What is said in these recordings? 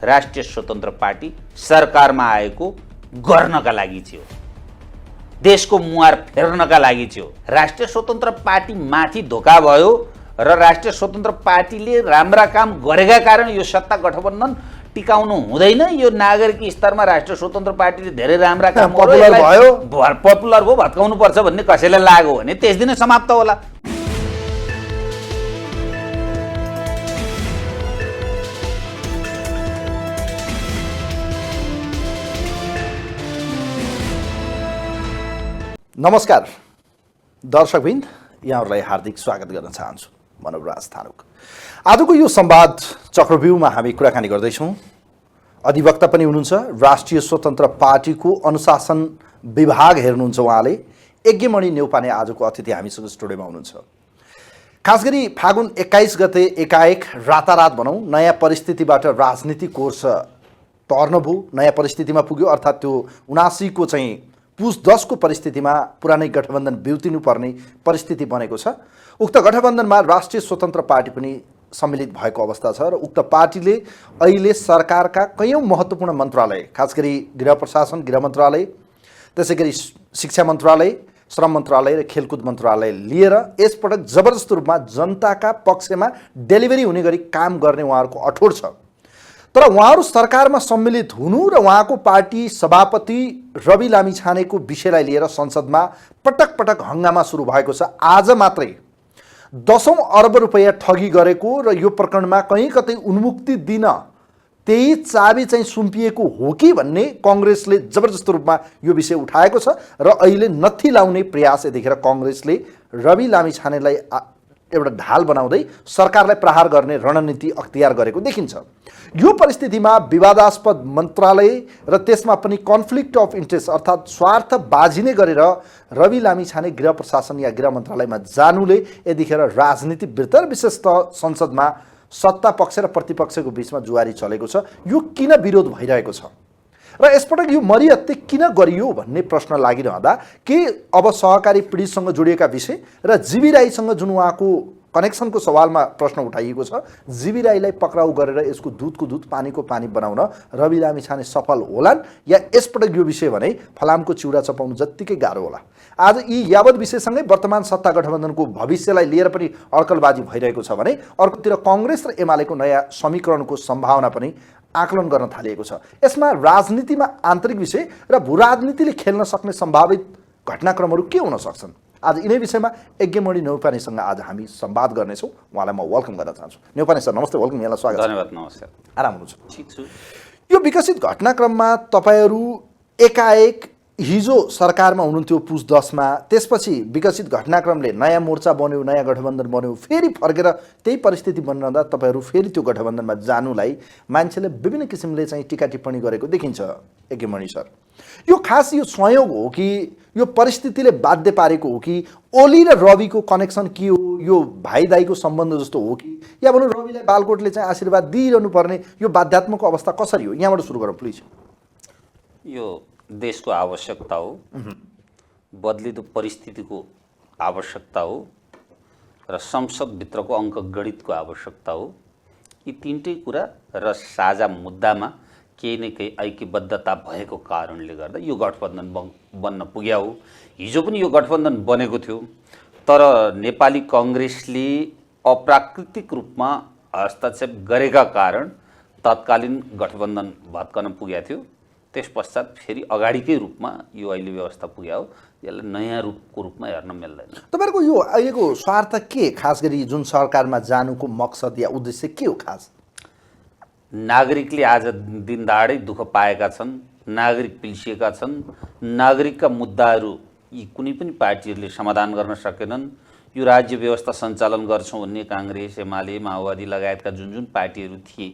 राष्ट्रिय स्वतन्त्र पार्टी सरकारमा आएको गर्नका लागि थियो, देशको मुहार फेर्नका लागि थियो। राष्ट्रिय स्वतन्त्र पार्टी माथि धोका भयो र राष्ट्रिय स्वतन्त्र पार्टीले राम्रा काम गरेका कारण यो सत्ता गठबन्धन टिकाउनु हुँदैन। यो नागरिक स्तरमा राष्ट्रिय स्वतन्त्र पार्टीले धेरै राम्रा काम गर्यो, पपुलर भयो, भत्काउनु पर्छ भन्ने कसैलाई लाग्यो भने त्यस दिन समाप्त होला। नमस्कार दर्शकवृन्द, यहाँहरूलाई हार्दिक स्वागत गर्न चाहन्छु। मनोज थानुक। आजको यो संवाद चक्रव्यूहमा हामी कुराकानी गर्दैछौँ। अधिवक्ता पनि हुनुहुन्छ, राष्ट्रिय स्वतन्त्र पार्टीको अनुशासन विभाग हेर्नुहुन्छ उहाँले। यज्ञमणि नेउपाने आजको अतिथि हामीसँग स्टुडियोमा हुनुहुन्छ। खास गरी फागुन 21 गते एकाएक रातारात भनौँ नयाँ परिस्थितिबाट राजनीति कोर्स टर्न भयो, नयाँ परिस्थितिमा पुग्यो। अर्थात् त्यो 79 को चाहिँ पुस 10 को परिस्थितिमा पुरानै गठबन्धन बिउतिनु पर्ने परिस्थिति बनेको छ। उक्त गठबन्धनमा राष्ट्रिय स्वतन्त्र पार्टी पनि सम्मिलित भएको अवस्था छ र उक्त पार्टीले अहिले सरकारका कैयौँ महत्त्वपूर्ण मन्त्रालय, खास गरी गृह प्रशासन, गृह मन्त्रालय, त्यसै गरी शिक्षा मन्त्रालय, श्रम मन्त्रालय र खेलकुद मन्त्रालय लिएर यसपटक जबरजस्त रूपमा जनताका पक्षमा डेलिभरी हुने गरी काम गर्ने उहाँहरूको अठोट छ। तर उहाँहरू सरकारमा सम्मिलित हुनु र उहाँको पार्टी सभापति रवि लामिछानेको विषयलाई लिएर संसदमा पटक पटक हङ्गामा सुरु भएको छ। आज मात्रै 10औं अर्ब रुपैयाँ ठगी गरेको र यो प्रकरणमा कहीँ कतै उन्मुक्ति दिन त्यही चाबी चाहिँ सुम्पिएको हो कि भन्ने कांग्रेसले जबरजस्त रूपमा यो विषय उठाएको छ र अहिले नथी लाउने प्रयास यतिखेर कांग्रेसले रवि लामिछानेलाई एउटा ढाल बनाउँदै सरकारलाई प्रहार गर्ने रणनीति अख्तियार गरेको देखिन्छ। यो परिस्थितिमा विवादास्पद मन्त्रालय र त्यसमा पनि कन्फ्लिक्ट अफ इन्ट्रेस्ट अर्थात् स्वार्थ बाजिने गरेर रवि लामिछाने गृह प्रशासन या गृह मन्त्रालयमा जानुले यतिखेर राजनीति वृत्त विशेषतः संसदमा सत्ता पक्ष र प्रतिपक्षको बीचमा जुवारी चलेको छ। यो किन विरोध भइरहेको छ र यसपटक यो मरिहत्ते किन गरियो भन्ने प्रश्न लागिरहँदा के अब सहकारी पीडितसँग जोडिएका विषय र जीवी राईसँग जुन उहाँको कनेक्सनको सवालमा प्रश्न उठाइएको छ, जीवी राईलाई पक्राउ गरेर यसको दुधको दुध पानीको पानी बनाउन रवि लामिछाने सफल होलान् या यसपटक यो विषय भने फलामको चिउरा चपाउनु जत्तिकै गाह्रो होला। आज यी यावत विषयसँगै वर्तमान सत्ता गठबन्धनको भविष्यलाई लिएर पनि अड्कलबाजी भइरहेको छ भने अर्कोतिर कांग्रेस र एमालेको नयाँ समीकरणको सम्भावना पनि आकलन गर्न थालिएको छ। यसमा राजनीतिमा आन्तरिक विषय र भूराजनीतिले खेल्न सक्ने सम्भावित घटनाक्रमहरू के हुन सक्छन्? आज यिनै विषयमा यज्ञमणि नेउपानेसँग आज हामी संवाद गर्नेछौँ। उहाँलाई म वेलकम गर्न चाहन्छु। नेउपाने सर नमस्ते, वेलकम, यहाँलाई स्वागत छ। धन्यवाद। नमस्कार। आराम हुनुहुन्छ? ठिक छु। यो विकसित घटनाक्रममा तपाईहरू एकाएक हिजो सरकारमा हुनुहुन्थ्यो पुस 10 मा, त्यसपछि विकसित घटनाक्रमले नयाँ मोर्चा बन्यो, नयाँ गठबन्धन बन्यो, फेरि फर्केर त्यही परिस्थिति बनिरहँदा तपाईहरू फेरि त्यो गठबन्धनमा जानुलाई मान्छेले विभिन्न किसिमले चाहिँ टिका टिप्पणी गरेको देखिन्छ। यज्ञमणि सर, यो खास यो संयोग हो कि यो परिस्थितिले बाध्य पारेको हो कि ओली र रविको कनेक्सन के हो, यो भाइ दाइको सम्बन्ध जस्तो हो कि या भनौँ रविलाई बालकोटले चाहिँ आशीर्वाद दिइरहनु पर्ने यो बाध्यात्मक अवस्था कसरी हो? यहाँबाट सुरु गरौँ प्लिज। यो देशको आवश्यकता हो, बदलिदो परिस्थितिको आवश्यकता हो र संसदभित्रको अङ्कगणितको आवश्यकता हो। यी तीनटै कुरा र साझा मुद्दामा केही न केही ऐक्यबद्धता भएको कारणले गर्दा यो गठबन्धन बन्न पुग्या हो। हिजो पनि यो गठबन्धन बनेको थियो, तर नेपाली कांग्रेसले अप्राकृतिक रूपमा हस्तक्षेप गरेका कारण तत्कालीन गठबन्धन भत्कन पुगेको थियो। त्यस पश्चात फेरि अगाडिकै रूपमा यो अहिले व्यवस्था पुग्या हो। यसलाई नयाँ रूपको रूपमा हेर्न मिल्दैन। तपाईँहरूको यो अहिलेको स्वार्थ के, खास गरी जुन सरकारमा जानुको मकसद या उद्देश्य के हो? खास नागरिकले आज दिनदहाडै दुःख पाएका छन्, नागरिक पिल्सिएका छन्, नागरिकका मुद्दाहरू यी कुनै पनि पार्टीहरूले समाधान गर्न सकेनन्। यो राज्य व्यवस्था सञ्चालन गर्छौँ भन्ने कांग्रेस, एमाले, माओवादी लगायतका जुन जुन पार्टीहरू थिए,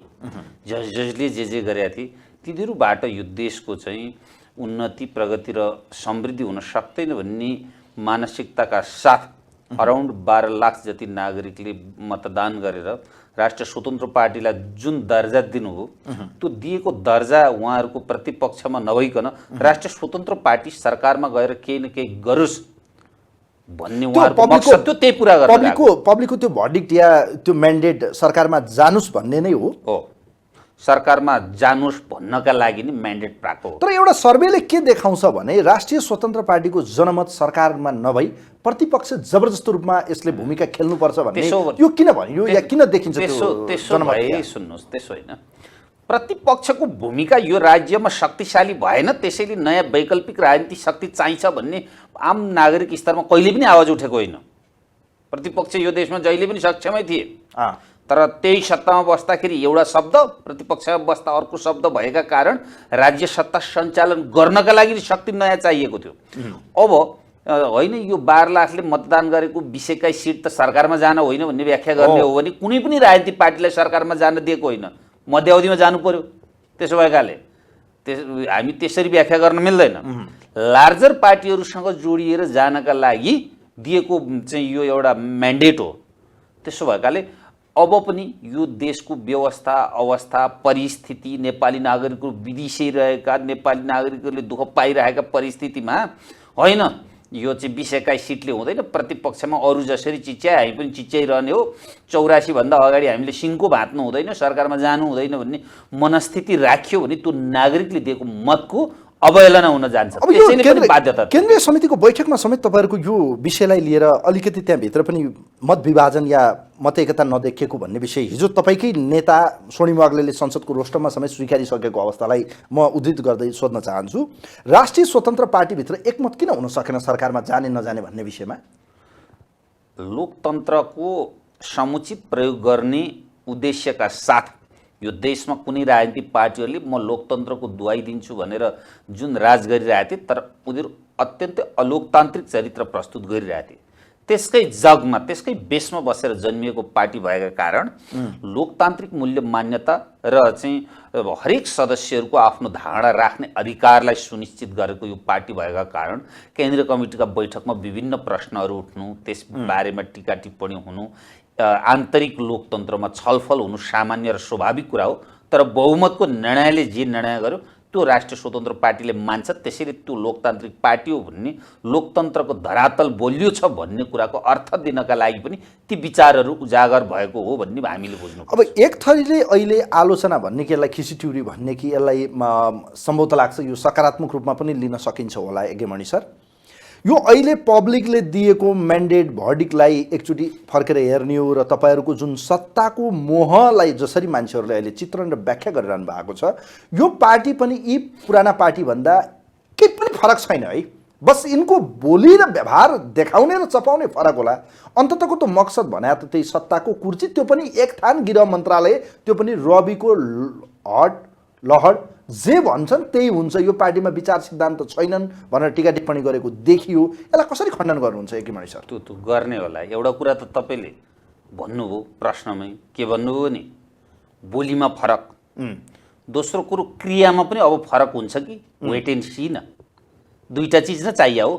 जसले जे गरेका थिए, तिनीहरूबाट यो देशको चाहिँ उन्नति, प्रगति र समृद्धि हुन सक्दैन भन्ने मानसिकताका साथ अराउन्ड 12 लाख जति नागरिकले मतदान गरेर राष्ट्रिय स्वतन्त्र पार्टीलाई जुन दर्जा दिनुभयो, त्यो दिएको दर्जा उहाँहरूको प्रतिपक्षमा नभइकन राष्ट्रिय स्वतन्त्र पार्टी सरकारमा गएर केही न केही गरोस् भन्ने उहाँहरूको मकसद त्यो त्यही पुरा गर्न पब्लिकको त्यो भर्डिक्ट या त्यो म्यान्डेट सरकारमा जानुस् भन्ने नै हो। सरकारमा जानुहोस् भन्नका लागि नि म्यान्डेट पाएको हो। तर एउटा सर्वेले के देखाउँछ भने राष्ट्रिय स्वतन्त्र पार्टीको जनमत सरकारमा नभई प्रतिपक्ष जबरजस्त रूपमा यसले भूमिका खेल्नुपर्छ भन्ने यो किन भन्यो या किन देखिन्छ त्यसो भए सुन्नुहोस्, त्यसो होइन, प्रतिपक्षको भूमिका यो राज्यमा शक्तिशाली भएन, त्यसैले नयाँ वैकल्पिक राजनीतिक शक्ति चाहिन्छ भन्ने आम नागरिक स्तरमा कहिले पनि आवाज उठेको होइन। प्रतिपक्ष यो देशमा जहिले पनि सक्षमै थिए, तर त्यही सत्तामा बस्दाखेरि एउटा शब्द, प्रतिपक्षमा बस्दा अर्को शब्द भएका कारण राज्य सत्ता सञ्चालन गर्नका लागि शक्ति नयाँ चाहिएको थियो। अब होइन, यो 12 लाखले मतदान गरेको 20 सिट त सरकारमा जान होइन भन्ने व्याख्या गर्ने हो भने कुनै पनि राजनीतिक पार्टीलाई सरकारमा जान दिएको होइन, मध्यावधिमा जानु पर्यो। त्यसो भएकाले हामी त्यसरी व्याख्या गर्न मिल्दैन। लार्जर पार्टीहरूसँग जोडिएर जानका लागि दिएको चाहिँ यो एउटा म्यान्डेट हो। त्यसो भएकाले अब पनि यो देशको व्यवस्था अवस्था परिस्थिति, नेपाली नागरिकहरू विदेशिरहेका नेपाली नागरिकहरूले दुःख पाइरहेका परिस्थितिमा होइन, यो चाहिँ 20 सिटले हुँदैन, प्रतिपक्षमा अरू जसरी चिच्याए हामी पनि चिच्याइरहने हो। 84 भन्दा अगाडि हामीले सिङ्को भाँच्नु हुँदैन, सरकारमा जानु हुँदैन भन्ने मनस्थिति राख्यो भने त्यो नागरिकले दिएको मतको अवहेलना हुन जान्छ। अब यो केन्द्रीय समितिको बैठकमा समेत तपाईँहरूको यो विषयलाई लिएर अलिकति त्यहाँभित्र पनि मत विभाजन या मत एकता नदेखिएको भन्ने विषय हिजो तपाईँकै नेता स्वर्णिम वाग्लेले संसदको रोस्टरमा समेत स्वीकारिसकेको अवस्थालाई म उद्धृत गर्दै सोध्न चाहन्छु। राष्ट्रिय स्वतन्त्र पार्टीभित्र एकमत किन हुन सकेन सरकारमा जाने नजाने भन्ने विषयमा? लोकतन्त्रको समुचित प्रयोग गर्ने उद्देश्यका साथ यो देशमा कुनै राजनीतिक पार्टीहरूले म लोकतन्त्रको दुहाई दिन्छु भनेर जुन राज गरिरहेथे, तर उनीहरू अत्यन्तै अलोकतान्त्रिक चरित्र प्रस्तुत गरिरहेथे। त्यसकै जगमा त्यसकै बेसमा बसेर जन्मिएको पार्टी भएका कारण लोकतान्त्रिक मूल्य मान्यता र चाहिँ हरेक सदस्यहरूको आफ्नो धारणा राख्ने अधिकारलाई सुनिश्चित गरेको यो पार्टी भएका कारण केन्द्रीय कमिटीका बैठकमा विभिन्न प्रश्नहरू उठ्नु, त्यस बारेमा टीका टिप्पणी हुनु, आन्तरिक लोकतन्त्रमा छलफल हुनु सामान्य र स्वाभाविक कुरा हो। तर बहुमतको निर्णयले जे निर्णय गर्यो त्यो राष्ट्रिय स्वतन्त्र पार्टीले मान्छ, त्यसैले त्यो लोकतान्त्रिक पार्टी हो भन्ने, लोकतन्त्रको धरातल बलियो छ भन्ने कुराको अर्थ दिनका लागि पनि ती विचारहरू उजागर भएको हो भन्ने हामीले बुझ्नु। अब एक थरीले अहिले आलोचना भन्ने कि यसलाई खिसिट्युरी भन्ने कि यसलाई सम्भवतः लाग्छ यो सकारात्मक रूपमा पनि लिन सकिन्छ होला यज्ञमणि सर। यो अहिले पब्लिकले दिएको म्यान्डेट भर्डिकलाई एकचोटि फर्केर हेर्ने हो र तपाईँहरूको जुन सत्ताको मोहलाई जसरी मान्छेहरूले अहिले चित्रण र व्याख्या गरिरहनु भएको छ, यो पार्टी पनि यी पुराना पार्टीभन्दा केही पनि फरक छैन है, बस यिनको बोली र व्यवहार देखाउने र चपाउने फरक होला। अन्ततको त मकसद भने त त्यही सत्ताको कुर्सी, त्यो पनि एक थान गृह मन्त्रालय, त्यो पनि रविको लहड जे भन्छन् त्यही हुन्छ, यो पार्टीमा विचार सिद्धान्त छैनन् भनेर टीका टिप्पणी गरेको देखियो। यसलाई कसरी खण्डन गर्नुहुन्छ यज्ञमणि सर? त्यो गर्ने होला। एउटा कुरा त तपाईँले भन्नुभयो प्रश्नमै, के भन्नुभयो नि, बोलीमा फरक। दोस्रो कुरो क्रियामा पनि अब फरक हुन्छ कि वेट एन्ड सी न, दुईटा चिज न चाहिए हो।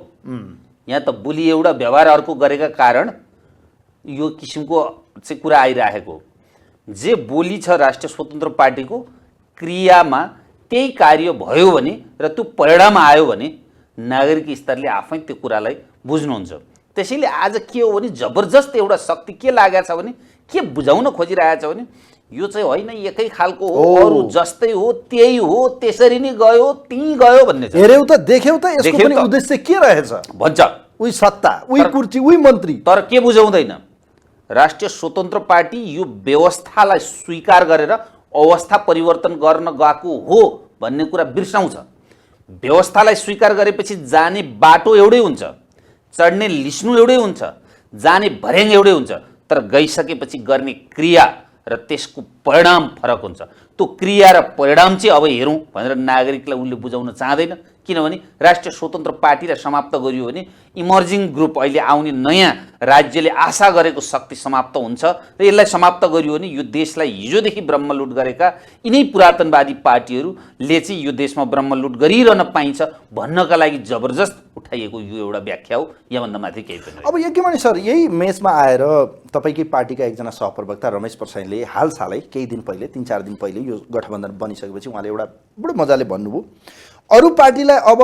यहाँ त बोली एउटा व्यवहार अर्को गरेका कारण यो किसिमको चाहिँ कुरा आइरहेको। जे बोली छ राष्ट्रिय स्वतन्त्र पार्टीको, क्रियामा त्यही कार्य भयो भने र त्यो परिणाम आयो भने नागरिक स्तरले आफै त्यो कुरालाई बुझ्नुहुन्छ। त्यसैले आज के हो भने जबरजस्त एउटा शक्ति के लागेको छ भने, के बुझाउन खोजिरहेको छ भने यो चाहिँ होइन एकै खालको हो, अरू जस्तै हो, त्यही हो, त्यसरी नै गयो त्यहीँ गयो भन्ने छ। हेर्यौ त देख्यौ त यसको पनि उद्देश्य के रहेछ भन्छ, उही सत्ता, उही कुर्सी, उही मन्त्री। तर के बुझाउँदैन, राष्ट्रिय स्वतन्त्र पार्टी यो व्यवस्थालाई स्वीकार गरेर अवस्था परिवर्तन गर्न गएको हो भन्ने कुरा बिर्साउँछ। व्यवस्थालाई स्वीकार गरेपछि जाने बाटो एउटै हुन्छ, चढ्ने लिस्नु एउटै हुन्छ, जाने भर्याङ एउटै हुन्छ, तर गइसकेपछि गर्ने क्रिया र त्यसको परिणाम फरक हुन्छ। त्यो क्रिया र परिणाम चाहिँ अब हेरौँ भनेर नागरिकलाई उनले बुझाउन चाहँदैन, किनभने राष्ट्रिय स्वतन्त्र पार्टीलाई समाप्त गरियो भने इमर्जिङ ग्रुप, अहिले आउने नयाँ राज्यले आशा गरेको शक्ति समाप्त हुन्छ र यसलाई समाप्त गरियो भने यो देशलाई हिजोदेखि ब्रह्मलुट गरेका यिनै पुरातनवादी पार्टीहरूले चाहिँ यो देशमा ब्रह्मलुट गरिरहन पाइन्छ भन्नका लागि जबरजस्त उठाइएको यो एउटा व्याख्या हो, यहाँभन्दा माथि केही पनि। अब यज्ञमणि सर, यही मेचमा आएर तपाईँकै पार्टीका एकजना सहप्रवक्ता रमेश प्रसाईले हालसालै केही दिन पहिले, 3-4 दिन पहिले यो गठबन्धन बनिसकेपछि उहाँले एउटा बडो मजाले भन्नुभयो, अरू पार्टीलाई अब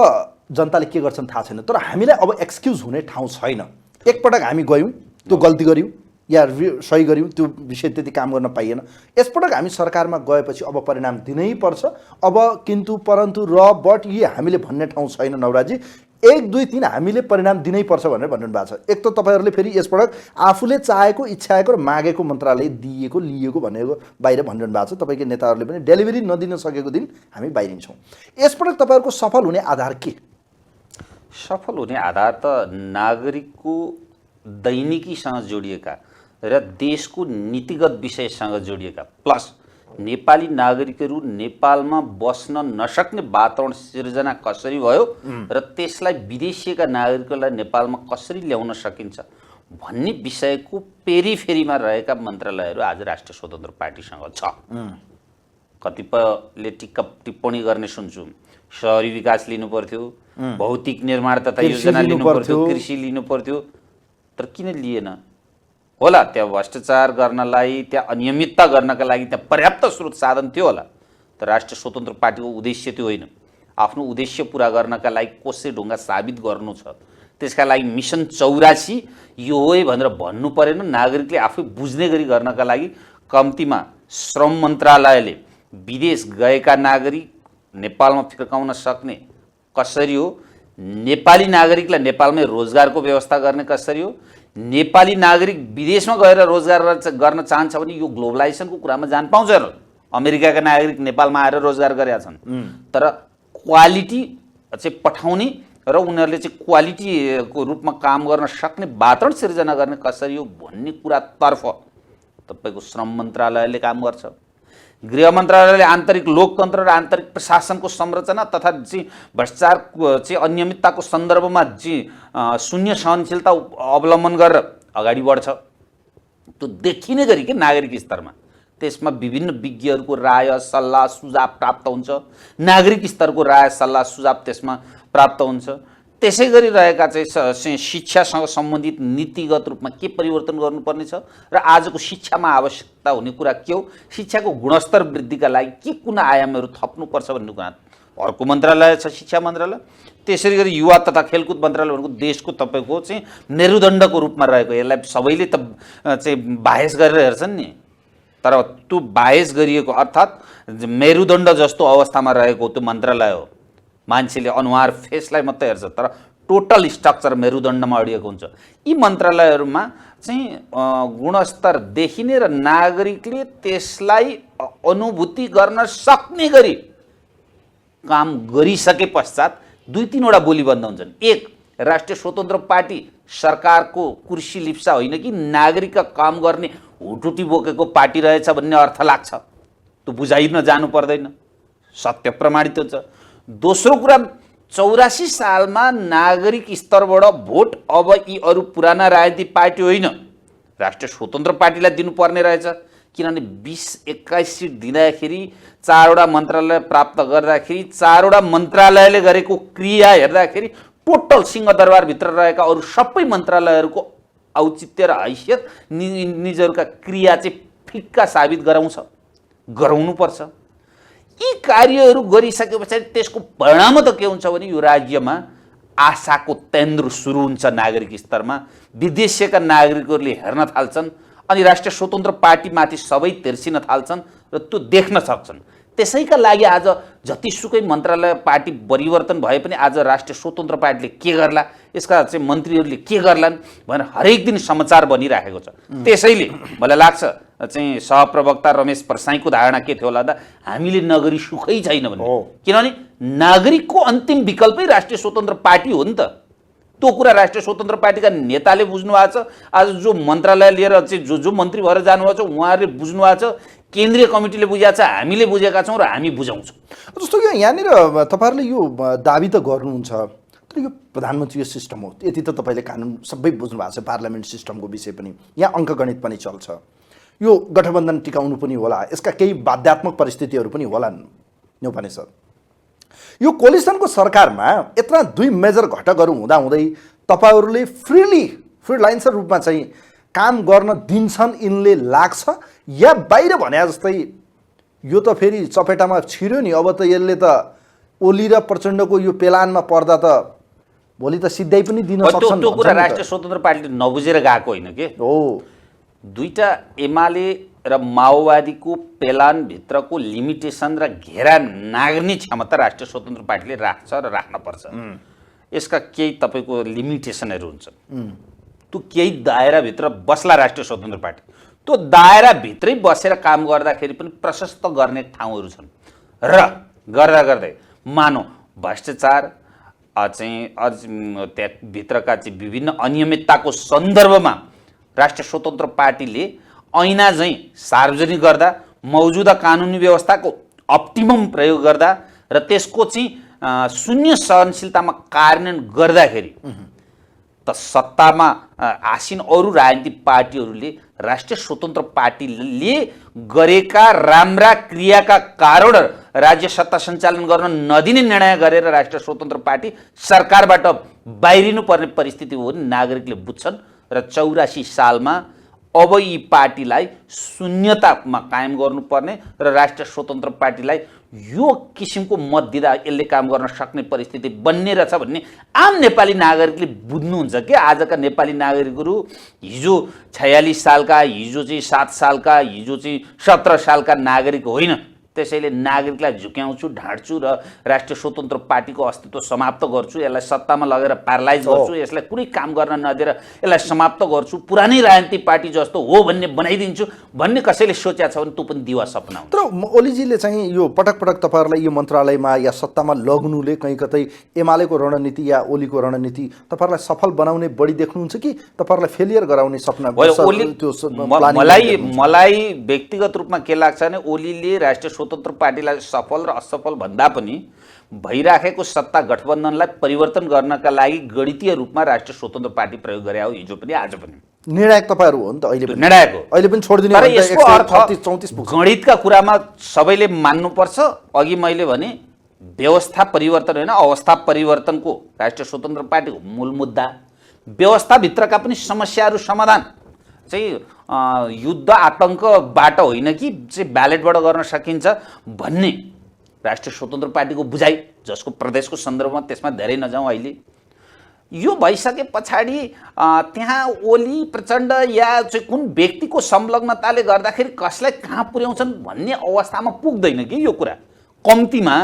जनताले के गर्छन् थाहा छैन, तर हामीलाई अब एक्सक्युज हुने ठाउँ छैन। एकपटक हामी गयौँ, त्यो गल्ती गऱ्यौँ, या सही गऱ्यौँ त्यो विषय त्यति काम गर्न पाइएन। यसपटक हामी सरकारमा गएपछि अब परिणाम दिनै पर्छ। अब किन्तु परन्तु र बट यी हामीले भन्ने ठाउँ छैन नवराजी। 1 2 3 हामीले परिणाम दिनै पर्छ भनेर भनिरहनु भएको छ। एक त तपाईँहरूले फेरि यसपटक आफूले चाहेको इच्छाएको र मागेको मन्त्रालय दिएको लिएको भनेको बाहिर भनिरहनु भएको छ। तपाईँको नेताहरूले पनि डेलिभरी नदिन सकेको दिन हामी बाहिरिन्छौँ। यसपटक तपाईँहरूको सफल हुने आधार के? सफल हुने आधार त नागरिकको दैनिकीसँग जोडिएका र देशको नीतिगत विषयसँग जोडिएका प्लस नेपाली नागरिकहरू नेपालमा बस्न नसक्ने वातावरण सिर्जना कसरी भयो र त्यसलाई विदेशीका नागरिकहरूलाई नेपालमा कसरी ल्याउन सकिन्छ भन्ने विषयको पेरिफेरीमा रहेका मन्त्रालयहरू आज राष्ट्रिय स्वतन्त्र पार्टीसँग छ। कतिपयले टिप्पणी गर्ने सुन्छु, शहरी विकास लिनु पर्थ्यो, भौतिक निर्माण तथा योजना लिनु पर्थ्यो, कृषि लिनु पर्थ्यो, तर किन लिएन? होला त्यहाँ भ्रष्टाचार गर्नलाई, त्यहाँ अनियमितता गर्नका लागि त्यहाँ पर्याप्त स्रोत साधन थियो होला, तर राष्ट्रिय स्वतन्त्र पार्टीको उद्देश्य त्यो होइन। आफ्नो उद्देश्य पुरा गर्नका लागि कोसे ढुङ्गा साबित गर्नु छ। त्यसका लागि मिसन 84 यो हो है भनेर भन्नु परेन। नागरिकले आफै बुझ्ने गरी गर्नका लागि कम्तीमा श्रम मन्त्रालयले विदेश गएका नागरिक नेपालमा फिर्काउन सक्ने कसरी हो, नेपाली नागरिकलाई नेपालमै रोजगारको व्यवस्था गर्ने कसरी हो, नेपाली नागरिक विदेशमा गएर रोजगार गर्न चाहन्छ भने यो ग्लोबलाइजेसनको कुरामा जान पाउँछ र अमेरिकाका नागरिक नेपालमा आएर रोजगार गरेका छन्, तर क्वालिटी चाहिँ पठाउने र उनीहरूले चाहिँ क्वालिटीको रूपमा काम गर्न सक्ने वातावरण सिर्जना गर्ने कसरी हो भन्ने कुरातर्फ तपाईँको श्रम मन्त्रालयले काम गर्छ। गृह मन्त्रालयले आन्तरिक लोकतन्त्र र आन्तरिक प्रशासनको संरचना तथा चाहिँ भ्रष्टाचार चाहिँ अनियमितताको सन्दर्भमा चाहिँ शून्य सहनशीलता अवलम्बन गरेर अगाडि बढ्छ। त्यो देखिने गरी के नागरिक स्तरमा त्यसमा विभिन्न विज्ञहरूको राय सल्लाह सुझाव प्राप्त हुन्छ, नागरिक स्तरको राय सल्लाह सुझाव त्यसमा प्राप्त हुन्छ। त्यसै गरी रहेका चाहिँ शिक्षासँग सम्बन्धित नीतिगत रूपमा के परिवर्तन गर्नुपर्ने छ र आजको शिक्षामा आवश्यकता हुने कुरा के हो, शिक्षाको गुणस्तर वृद्धिका लागि के कुन आयामहरू थप्नुपर्छ भन्ने कुरा अर्को मन्त्रालय छ, शिक्षा मन्त्रालय। त्यसरी गरी युवा तथा खेलकुद मन्त्रालय भनेको देशको तपाईँको चाहिँ मेरुदण्डको रूपमा रहेको, यसलाई सबैले त चाहिँ बाहेस गरेर हेर्छन् नि, तर त्यो बाहेस गरिएको अर्थात् मेरुदण्ड जस्तो अवस्थामा रहेको त्यो मन्त्रालय हो। मान्छेले अनुहार फेसलाई मात्रै हेर्छ तर टोटल स्ट्रक्चर मेरुदण्डमा अडिएको हुन्छ। यी मन्त्रालयहरूमा चाहिँ गुणस्तर देखिने र नागरिकले त्यसलाई अनुभूति गर्न सक्ने गरी काम गरिसके पश्चात 2-3 वटा बोलीबन्द हुन्छन्। एक, राष्ट्रिय स्वतन्त्र पार्टी सरकारको कुर्सी लिप्सा होइन कि नागरिकका काम गर्ने हुटुटी बोकेको पार्टी रहेछ भन्ने अर्थ लाग्छ, त्यो बुझाइन जानु पर्दैन, सत्य प्रमाणित हुन्छ। दोस्रो कुरा, 84 सालमा नागरिक स्तरबाट भोट अब यी अरू पुराना राजनीतिक पार्टी होइन राष्ट्रिय स्वतन्त्र पार्टीलाई दिनुपर्ने रहेछ, किनभने 20-21 सिट दिँदाखेरि 4 वटा मन्त्रालय प्राप्त गर्दाखेरि 4 वटा मन्त्रालयले गरेको क्रिया हेर्दाखेरि टोटल सिंहदरबारभित्र रहेका अरू सबै मन्त्रालयहरूको औचित्य र हैसियत निजहरूका क्रिया चाहिँ फिक्का साबित गराउनुपर्छ। यी कार्यहरू गरिसके पछाडि त्यसको परिणाम त के हुन्छ भने यो राज्यमा आशाको तेन्द्रो सुरु हुन्छ। नागरिक स्तरमा विदेशीका नागरिकहरूले हेर्न थाल्छन् अनि राष्ट्रिय स्वतन्त्र पार्टीमाथि सबै तेर्सिन थाल्छन् र त्यो देख्न सक्छन्। त्यसैका लागि आज जतिसुकै मन्त्रालय पार्टी परिवर्तन भए पनि आज राष्ट्रिय स्वतन्त्र पार्टीले के गर्ला, यसका चाहिँ मन्त्रीहरूले के गर्लान् भनेर हरेक दिन समाचार बनिराखेको छ। त्यसैले मलाई लाग्छ चाहिँ सहप्रवक्ता रमेश परसाईको धारणा के थियो होला त, हामीले नगरी सुखै छैन भन्ने, किनभने नागरिकको अन्तिम विकल्पै राष्ट्रिय स्वतन्त्र पार्टी हो नि त। त्यो कुरा राष्ट्रिय स्वतन्त्र पार्टीका नेताले बुझ्नु भएको छ। आज जो मन्त्रालय लिएर चाहिँ जो मन्त्री भएर जानुभएको छ उहाँहरूले बुझ्नु भएको छ, केन्द्रीय कमिटीले बुझाएको छ, हामीले बुझेका छौँ र हामी बुझाउँछौँ। जस्तो कि यहाँनिर तपाईँहरूले यो दाबी त गर्नुहुन्छ, तर यो प्रधानमन्त्री सिस्टम हो, यति त तपाईँले कानुन सबै बुझ्नु भएको छ, पार्लियामेन्ट सिस्टमको विषय पनि यहाँ अङ्कगणित पनि चल्छ, यो गठबन्धन टिकाउनु पनि होला, यसका केही बाध्यात्मक परिस्थितिहरू पनि होलान् न्यौपाने सर। यो कोलिसनको सरकारमा यत्रा 2 मेजर घटकहरू हुँदाहुँदै तपाईँहरूले फ्रीलान्सर रूपमा चाहिँ काम गर्न दिन्छन् यिनले लाग्छ, या बाहिर भने जस्तै यो त फेरि चपेटामा छिर्यो नि, अब त यसले त ओली र प्रचण्डको यो पेलानमा पर्दा त भोलि त सिधै पनि दिन सक्छन्। त्यो कुरा राष्ट्रिय स्वतन्त्र पार्टीले नबुझेर गएको होइन के हो, दुईटा एमाले र माओवादीको पेलानभित्रको लिमिटेसन र घेरा नाग्ने क्षमता राष्ट्रिय स्वतन्त्र पार्टीले राख्छ र राख्नुपर्छ। यसका केही तपाईँको लिमिटेसनहरू हुन्छन्। त्यो केही दायराभित्र बस्ला राष्ट्रिय स्वतन्त्र पार्टी, त्यो दायराभित्रै बसेर काम गर्दाखेरि पनि प्रशस्त गर्ने ठाउँहरू छन् र गर्दा गर्दै मानौ भ्रष्टाचार चाहिँ त्यहाँभित्रका चाहिँ विभिन्न अनियमितताको सन्दर्भमा राष्ट्रिय स्वतन्त्र पार्टीले ऐना चाहिँ सार्वजनिक गर्दा, मौजुदा कानुनी व्यवस्थाको अप्टिमम प्रयोग गर्दा र त्यसको चाहिँ शून्य सहनशीलतामा कार्यान्वयन गर्दाखेरि त सत्तामा आसीन अरू राजनीतिक पार्टीहरूले राष्ट्रिय स्वतन्त्र पार्टीले गरेका राम्रा क्रियाका कारण राज्य सत्ता सञ्चालन गर्न नदिने निर्णय गरेर राष्ट्रिय स्वतन्त्र पार्टी सरकारबाट बाहिरिनु पर्ने परिस्थिति हो भने नागरिकले बुझ्छन् र 84 सालमा अब यी पार्टीलाई शून्यतामा कायम गर्नुपर्ने र राष्ट्रिय स्वतन्त्र पार्टीलाई यो किसिमको मत दिँदा यसले काम गर्न सक्ने परिस्थिति बन्ने रहेछ भन्ने आम नेपाली नागरिकले बुझ्नुहुन्छ कि आजका नेपाली नागरिकहरू हिजो 46 सालका, हिजो चाहिँ 7 सालका, हिजो चाहिँ 17 सालका नागरिक होइन। त्यसैले नागरिकलाई झुक्याउँछु, ढाँट्छु र राष्ट्रिय स्वतन्त्र पार्टीको अस्तित्व समाप्त गर्छु, यसलाई सत्तामा लगेर प्यारालाइज गर्छु, यसलाई कुनै काम गर्न नदिएर यसलाई समाप्त गर्छु, पुरानै राजनीतिक पार्टी जस्तो हो भन्ने बनाइदिन्छु भन्ने कसैले सोचेको छ भने त्यो पनि दिवा सपना हो। तर ओलीजीले चाहिँ यो पटक पटक तपाईँहरूलाई यो मन्त्रालयमा या सत्तामा लग्नुले कहीँ कतै एमालेको रणनीति या ओलीको रणनीति तपाईँहरूलाई सफल बनाउने बढी देख्नुहुन्छ कि तपाईँहरूलाई फेलियर गराउने सपना? मलाई व्यक्तिगत रूपमा के लाग्छ भने ओलीले राष्ट्रिय स्वतन्त्र पार्टीलाई सफल र असफल भन्दा पनि भइराखेको सत्ता गठबन्धनलाई परिवर्तन गर्नका लागि गणितीय रूपमा राष्ट्रिय स्वतन्त्र पार्टी प्रयोग गरे हो, हिजो पनि आज पनि। निर्णायक तपाईँहरू हो नि त, अहिले निर्णायक हो, अहिले पनि छोडिदिनु। तर यसको अर्थ गणितका कुरामा सबैले मान्नुपर्छ। अघि मैले भने व्यवस्था परिवर्तन होइन, अवस्था परिवर्तनको राष्ट्रिय स्वतन्त्र पार्टीको मूल मुद्दा, व्यवस्थाभित्रका पनि समस्याहरू समाधान चाहिँ युद्ध आतङ्कबाट होइन कि चाहिँ ब्यालेटबाट गर्न सकिन्छ भन्ने राष्ट्रिय स्वतन्त्र पार्टीको बुझाइ, जसको प्रदेशको सन्दर्भमा त्यसमा धेरै नजाउँ। अहिले यो भइसके पछाडि त्यहाँ ओली, प्रचण्ड या चाहिँ कुन व्यक्तिको संलग्नताले गर्दाखेरि कसलाई कहाँ पुर्याउँछन् भन्ने अवस्थामा पुग्दैन कि यो कुरा। कम्तीमा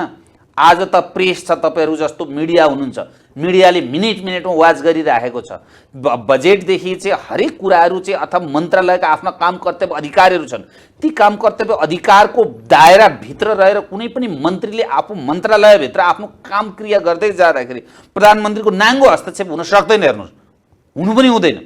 आज त प्रेस छ, तपाईँहरू जस्तो मिडिया हुनुहुन्छ, मिडियाले मिनेट मिनेटमा वाच गरिराखेको छ। बजेटदेखि चाहिँ हरेक कुराहरू चाहिँ अथवा मन्त्रालयका आफ्ना काम कर्तव्य अधिकारहरू छन्, ती काम कर्तव्य अधिकारको दायराभित्र रहेर कुनै पनि मन्त्रीले आफू मन्त्रालयभित्र आफ्नो काम क्रिया गर्दै जाँदाखेरि प्रधानमन्त्रीको नाङ्गो हस्तक्षेप हुन सक्दैन। हेर्नुहोस्, हुनु पनि हुँदैन।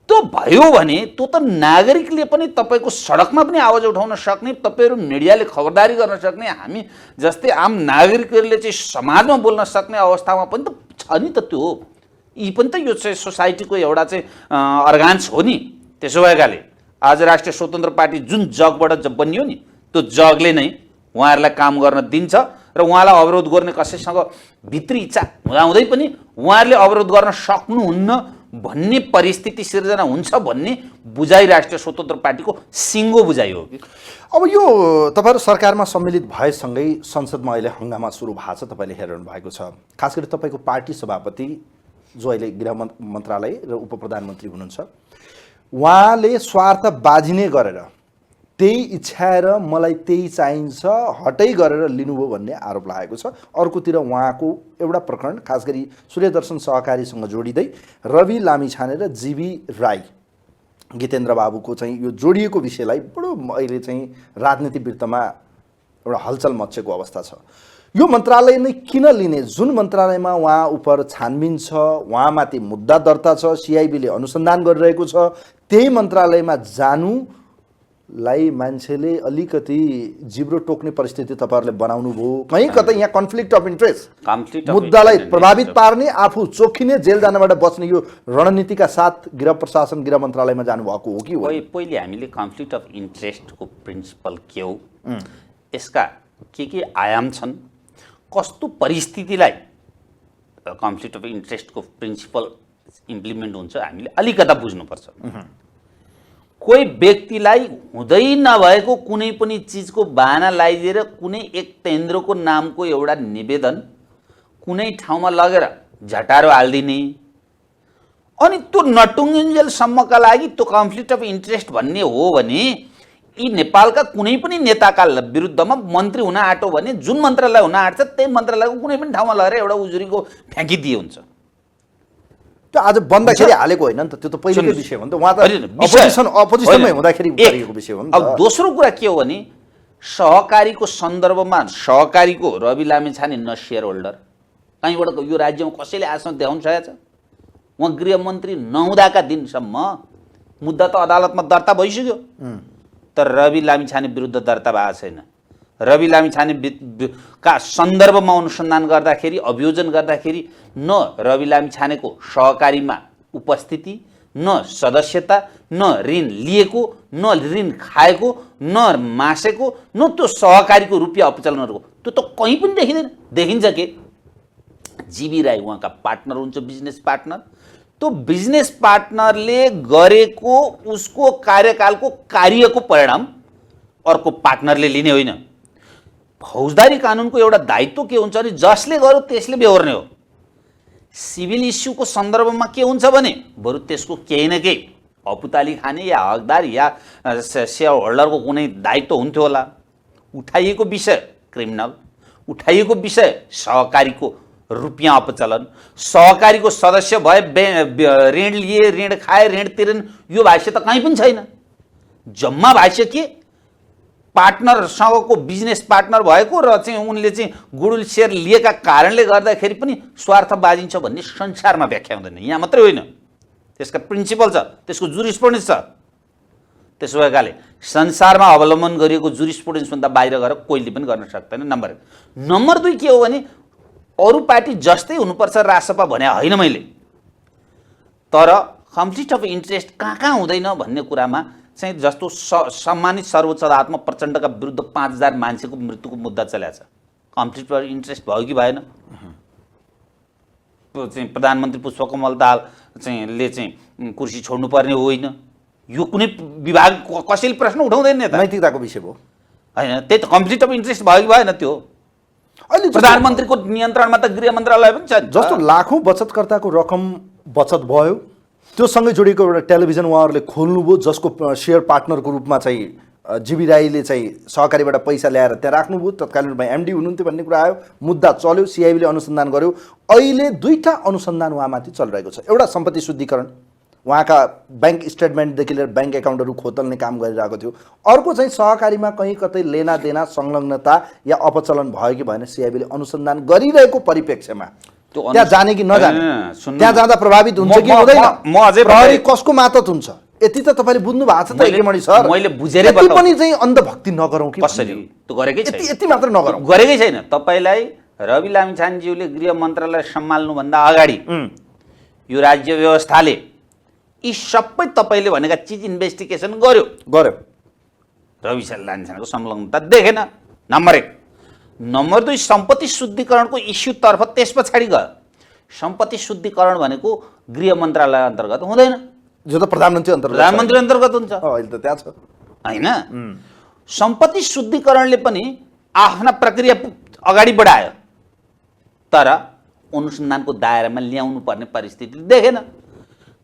त्यो भयो भने त्यो त नागरिकले पनि तपाईँको सडकमा पनि आवाज उठाउन सक्ने, तपाईँहरू मिडियाले खबरदारी गर्न सक्ने, हामी जस्तै आम नागरिकहरूले चाहिँ समाजमा बोल्न सक्ने अवस्थामा पनि त छ नि त। त्यो यी पनि त यो चाहिँ सोसाइटीको एउटा चाहिँ अर्गान्स हो नि। त्यसो भएकाले आज राष्ट्रिय स्वतन्त्र पार्टी जुन जगबाट बनियो नि, त्यो जगले नै उहाँहरूलाई काम गर्न दिन्छ र उहाँलाई अवरोध गर्ने कसैसँग भित्री इच्छा हुँदाहुँदै पनि उहाँहरूले अवरोध गर्न सक्नुहुन्न भन्ने परिस्थिति सिर्जना हुन्छ भन्ने बुझाइ राष्ट्रिय स्वतन्त्र पार्टीको सिङ्गो बुझाइ हो कि। अब यो तपाईँहरू सरकारमा सम्मिलित भएसँगै संसदमा अहिले हङ्गामा सुरु भएको छ, तपाईँले हेरिरहनु भएको छ। खास गरी तपाईँको पार्टी सभापति जो अहिले गृह मन्त्रालय र उप प्रधानमन्त्री हुनुहुन्छ, उहाँले स्वार्थ बाजिने गरेर त्यही इच्छाएर मलाई त्यही चाहिन्छ हटै गरेर लिनुभयो भन्ने आरोप लागेको छ। अर्कोतिर उहाँको एउटा प्रकरण खास गरी सूर्यदर्शन सहकारीसँग जोडिँदै रवि लामिछाने र जीवी राई गीतेन्द्र बाबुको चाहिँ यो जोडिएको विषयलाई बडो अहिले चाहिँ राजनीतिक वृत्तमा एउटा हलचल मच्चेको अवस्था छ। यो मन्त्रालय नै किन लिने, जुन मन्त्रालयमा उहाँ उप छानबिन छ, उहाँमाथि मुद्दा दर्ता छ, सिआइबीले अनुसन्धान गरिरहेको छ, त्यही मन्त्रालयमा जानुलाई मान्छेले अलिकति जिब्रो टोक्ने परिस्थिति तपाईँहरूले बनाउनु भयो। कहीँ कतै यहाँ कन्फ्लिक्ट अफ इन्ट्रेस्ट मुद्दालाई प्रभावित पार्ने, आफू चोखिने, जेल जानबाट बच्ने यो रणनीतिका साथ गृह प्रशासन गृह मन्त्रालयमा जानुभएको हो कि? पहिले हामीले कन्फ्लिक्ट अफ इन्ट्रेस्टको प्रिन्सिपल के हो, यसका के आयाम छन्, कस्तो परिस्थितिलाई कन्फ्लिक्ट अफ इन्ट्रेस्टको प्रिन्सिपल इम्प्लिमेन्ट हुन्छ हामीले अलिकता बुझ्नुपर्छ। कोही व्यक्तिलाई हुँदै नभएको कुनै पनि चिजको बहाना लगाइदिएर कुनै एक केन्द्रको नामको एउटा निवेदन कुनै ठाउँमा लगेर झटारो हालिदिने, अनि त्यो नटुङ्गिन्जेलसम्मका लागि त्यो कन्फ्लिक्ट अफ इन्ट्रेस्ट भन्ने हो भने यी नेपालका कुनै पनि नेताका विरुद्धमा मन्त्री हुन आँटो भने जुन मन्त्रालय हुन आँट्छ त्यही मन्त्रालयको कुनै पनि ठाउँमा लगेर एउटा उजुरीको फ्याँकिदिए हुन्छ। त्यो आज बन्दाखेरि हालेको होइन नि त, त्यो त पहिलेकै विषय हो नि त। उहाँ त अपोजिसनमै हुँदाखेरि गरेको विषय हो नि त। अब दोस्रो कुरा के हो भने सहकारीको सन्दर्भमा सहकारीको रवि लामिछाने न सेयर होल्डर कहीँबाट यो राज्यमा कसैले आजसम्म देखाउन सकेको छ? उहाँ गृहमन्त्री नहुँदाका दिनसम्म मुद्दा त अदालतमा दर्ता भइसक्यो, तर रवि लामिछाने विरुद्ध दर्ता भएको छैन। रवि लामिछाने का सन्दर्भमा अनुसन्धान गर्दाखेरि अभियोजन गर्दाखेरि न रवि लामिछानेको सहकारीमा उपस्थिति, न सदस्यता, न ऋण लिएको, न ऋण खाएको, न मासेको, न त्यो सहकारीको रुपियाँ अपचलनहरूको त्यो त कहीँ पनि देखिँदैन। देखिन्छ के जीवी राई उहाँका पार्टनर हुन्छ, बिजनेस पार्टनर। त्यो बिजनेस पार्टनरले गरेको उसको कार्यकालको कार्यको परिणाम अर्को पार्टनरले लिने होइन। फौजदारी कानुनको एउटा दायित्व के हुन्छ भने जसले गर्यो त्यसले बेहोर्ने हो। सिभिल इस्युको सन्दर्भमा के हुन्छ भने बरु त्यसको केही न केही अपुताली खाने या हकदार या सेयर होल्डरको कुनै दायित्व हुन्थ्यो होला। उठाइएको विषय क्रिमिनल, उठाइएको विषय सहकारीको रुपियाँ अपचलन, सहकारीको सदस्य भए ऋण लिए, ऋण खाए, ऋण तिरेन, यो भाष्य त कहीँ पनि छैन। जम्मा भाष्य के पार्टनरसँगको बिजनेस पार्टनर भएको र चाहिँ उनले चाहिँ गुडविल सेयर लिएका कारणले गर्दाखेरि पनि स्वार्थ बाजिन्छ भन्ने संसारमा व्याख्या हुँदैन। यहाँ मात्रै होइन, त्यसका प्रिन्सिपल छ, त्यसको जुरिस्प्रुडेन्स छ। त्यसो भएकाले संसारमा अवलम्बन गरिएको जुरिस्प्रुडेन्सभन्दा बाहिर गएर कोहीले पनि गर्न सक्दैन। नम्बर 1। नम्बर 2 के हो भने अरू पार्टी जस्तै हुनुपर्छ रासपा भने होइन मैले, तर कन्फ्लिक्ट अफ इन्ट्रेस्ट कहाँ हुँदैन भन्ने कुरामा चाहिँ जस्तो सम्मानित सर्वोच्च अदालतमा प्रचण्डका विरुद्ध 5000 मान्छेको मृत्युको मुद्दा चलेको छ, कन्फ्लिक्ट अफ इन्ट्रेस्ट भयो कि भएन? चाहिँ प्रधानमन्त्री पुष्पकमल दाहाल चाहिँले चाहिँ कुर्सी छोड्नुपर्ने होइन, यो कुनै विभाग कसैले प्रश्न उठाउँदैन नि त। नैतिकताको विषय हो होइन, त्यही त कन्फ्लिक्ट अफ इन्ट्रेस्ट भयो कि भएन? त्यो अहिले प्रधानमन्त्रीको नियन्त्रणमा त गृह मन्त्रालय पनि छ। जस्तो लाखौँ बचतकर्ताको रकम बचत भयो, त्योसँगै जोडिएको एउटा टेलिभिजन उहाँहरूले खोल्नुभयो जसको सेयर पार्टनरको रूपमा चाहिँ जीवी राईले चाहिँ सहकारीबाट पैसा ल्याएर त्यहाँ राख्नुभयो। तत्कालीन रूपमा एमडी हुनुहुन्थ्यो भन्ने कुरा आयो, मुद्दा चल्यो, सिआइबीले अनुसन्धान गर्यो। अहिले 2टा अनुसन्धान उहाँमाथि चलिरहेको छ। एउटा सम्पत्ति शुद्धिकरण, उहाँका ब्याङ्क स्टेटमेन्टदेखि लिएर ब्याङ्क एकाउन्टहरू खोतल्ने काम गरिरहेको थियो। अर्को चाहिँ सहकारीमा कहीँ कतै लेनादेना संलग्नता या अपचलन भयो कि भएन सिआइबीले अनुसन्धान गरिरहेको परिप्रेक्ष्यमा त्यहाँ जाने कि नजाने, त्यहाँ जाँदा प्रभावित हुन्छ कि हुँदैन, प्रहरी कसको मातहत हुन्छ, यति त तपाईँले बुझ्नु भएको छ त हेकेमणि सर। मैले बुझेरै यति पनि चाहिँ अन्धभक्ति नगरौँ कि कसरी, त्यो गरेकै छैन, यति मात्र नगरौँ, गरेकै छैन। तपाईँलाई रवि लामिछानेज्यूले गृह मन्त्रालय सम्हाल्नुभन्दा अगाडि यो राज्य व्यवस्थाले यी सबै तपाईँले भनेका चिज इन्भेस्टिगेसन गर्यो। रवि लामिछानेको संलग्नता देखेन, नम्बर 1। नम्बर 2, सम्पत्ति शुद्धिकरणको इस्युतर्फ त्यस पछाडि गयो। सम्पत्ति शुद्धिकरण भनेको गृह मन्त्रालय अन्तर्गत हुँदैन, जो त प्रधानमन्त्री अन्तर्गत हुन्छ। अहिले त त्यहाँ छ होइन। सम्पत्ति शुद्धिकरणले पनि आफ्ना प्रक्रिया अगाडि बढायो, तर अनुसन्धानको दायरामा ल्याउनु पर्ने परिस्थिति देखेन।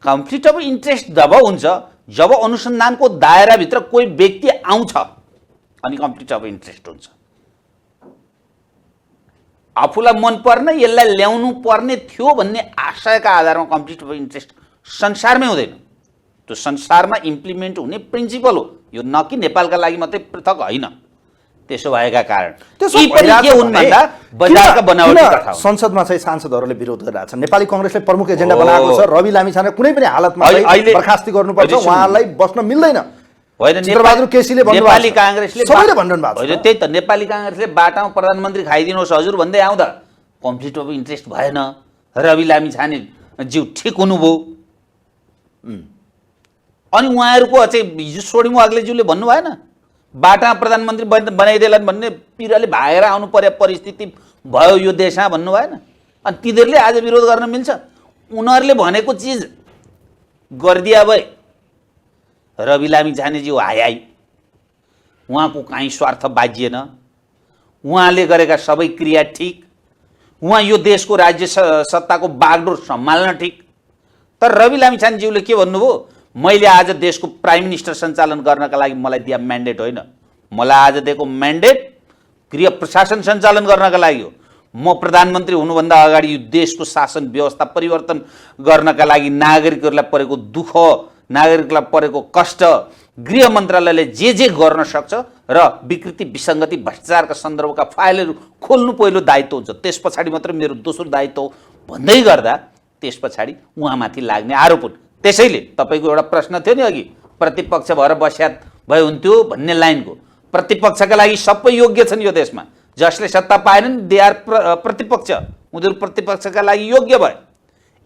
कन्फ्लिक्ट अफ इन्ट्रेस्ट जब हुन्छ जब अनुसन्धानको दायराभित्र कोही व्यक्ति आउँछ अनि कन्फ्लिक्ट अफ इन्ट्रेस्ट हुन्छ। आफूलाई मन पर्ने यसलाई ल्याउनु पर्ने थियो भन्ने आशयका आधारमा कन्फ्लिक्ट अफ इन्ट्रेस्ट संसारमै हुँदैन। त्यो संसारमा इम्प्लिमेन्ट हुने प्रिन्सिपल हो, यो न कि नेपालका लागि मात्रै पृथक होइन। त्यसो भएका कारण संसदमा चाहिँ सांसदहरूले विरोध गरिरहेछन्। नेपाली कङ्ग्रेसले प्रमुख एजेन्डा बनाएको छ रवि लामिछाने कुनै पनि हालतमा बर्खास्ती गर्नुपर्छ, उहाँलाई बस्न मिल्दैन। चित्रबहादुर केसीले नेपाली काङ्ग्रेसले सबैले भनिरहनु भएको छ। त्यही त नेपाली काङ्ग्रेसले बाटामा प्रधानमन्त्री खाइदिनुहोस् हजुर भन्दै आउँदा कन्फ्लिक्ट अफ इन्ट्रेस्ट भएन, रवि लामिछाने ज्यू ठिक हुनुभयो। अनि उहाँहरूको चाहिँ हिजो सोडिमो अग्लेज्यूले भन्नु भएन बाटामा प्रधानमन्त्री बनाइदेलान् भन्ने पिराले भागेर आउनु पर्ने परिस्थिति भयो यो देशमा भन्नु भएन? अनि तिनीहरूले आज विरोध गर्न मिल्छ? उनीहरूले भनेको चिज गरिदिया भए रवि लामिछानेज्यू हाई, उहाँको काहीँ स्वार्थ बाजिएन, उहाँले गरेका सबै क्रिया ठिक, उहाँ यो देशको राज्य सत्ताको बागडोर सम्हाल्न ठिक, तर रवि लामिछानेज्यूले के भन्नुभयो, मैले आज देशको प्राइम मिनिस्टर सञ्चालन गर्नका लागि मलाई दिया म्यान्डेट होइन, मलाई आज दिएको म्यान्डेट गृह प्रशासन सञ्चालन गर्नका लागि हो। म प्रधानमन्त्री हुनुभन्दा अगाडि यो देशको शासन व्यवस्था परिवर्तन गर्नका लागि नागरिकहरूलाई परेको दुःख, नागरिकलाई परेको कष्ट गृह मन्त्रालयले जे गर्न सक्छ र विकृति विसङ्गति भ्रष्टाचारका सन्दर्भका फाइलहरू खोल्नु पहिलो दायित्व हुन्छ, त्यस पछाडि मात्र मेरो दोस्रो दायित्व भन्दै गर्दा त्यस पछाडि उहाँमाथि लाग्ने आरोप हुन्। त्यसैले तपाईँको एउटा प्रश्न थियो नि अघि, प्रतिपक्ष भएर बस्या भए हुन्थ्यो भन्ने लाइनको, प्रतिपक्षका लागि सबै योग्य छन् यो देशमा, जसले सत्ता पाएनन् दे आर प्रतिपक्ष, उनीहरू प्रतिपक्षका लागि योग्य भए।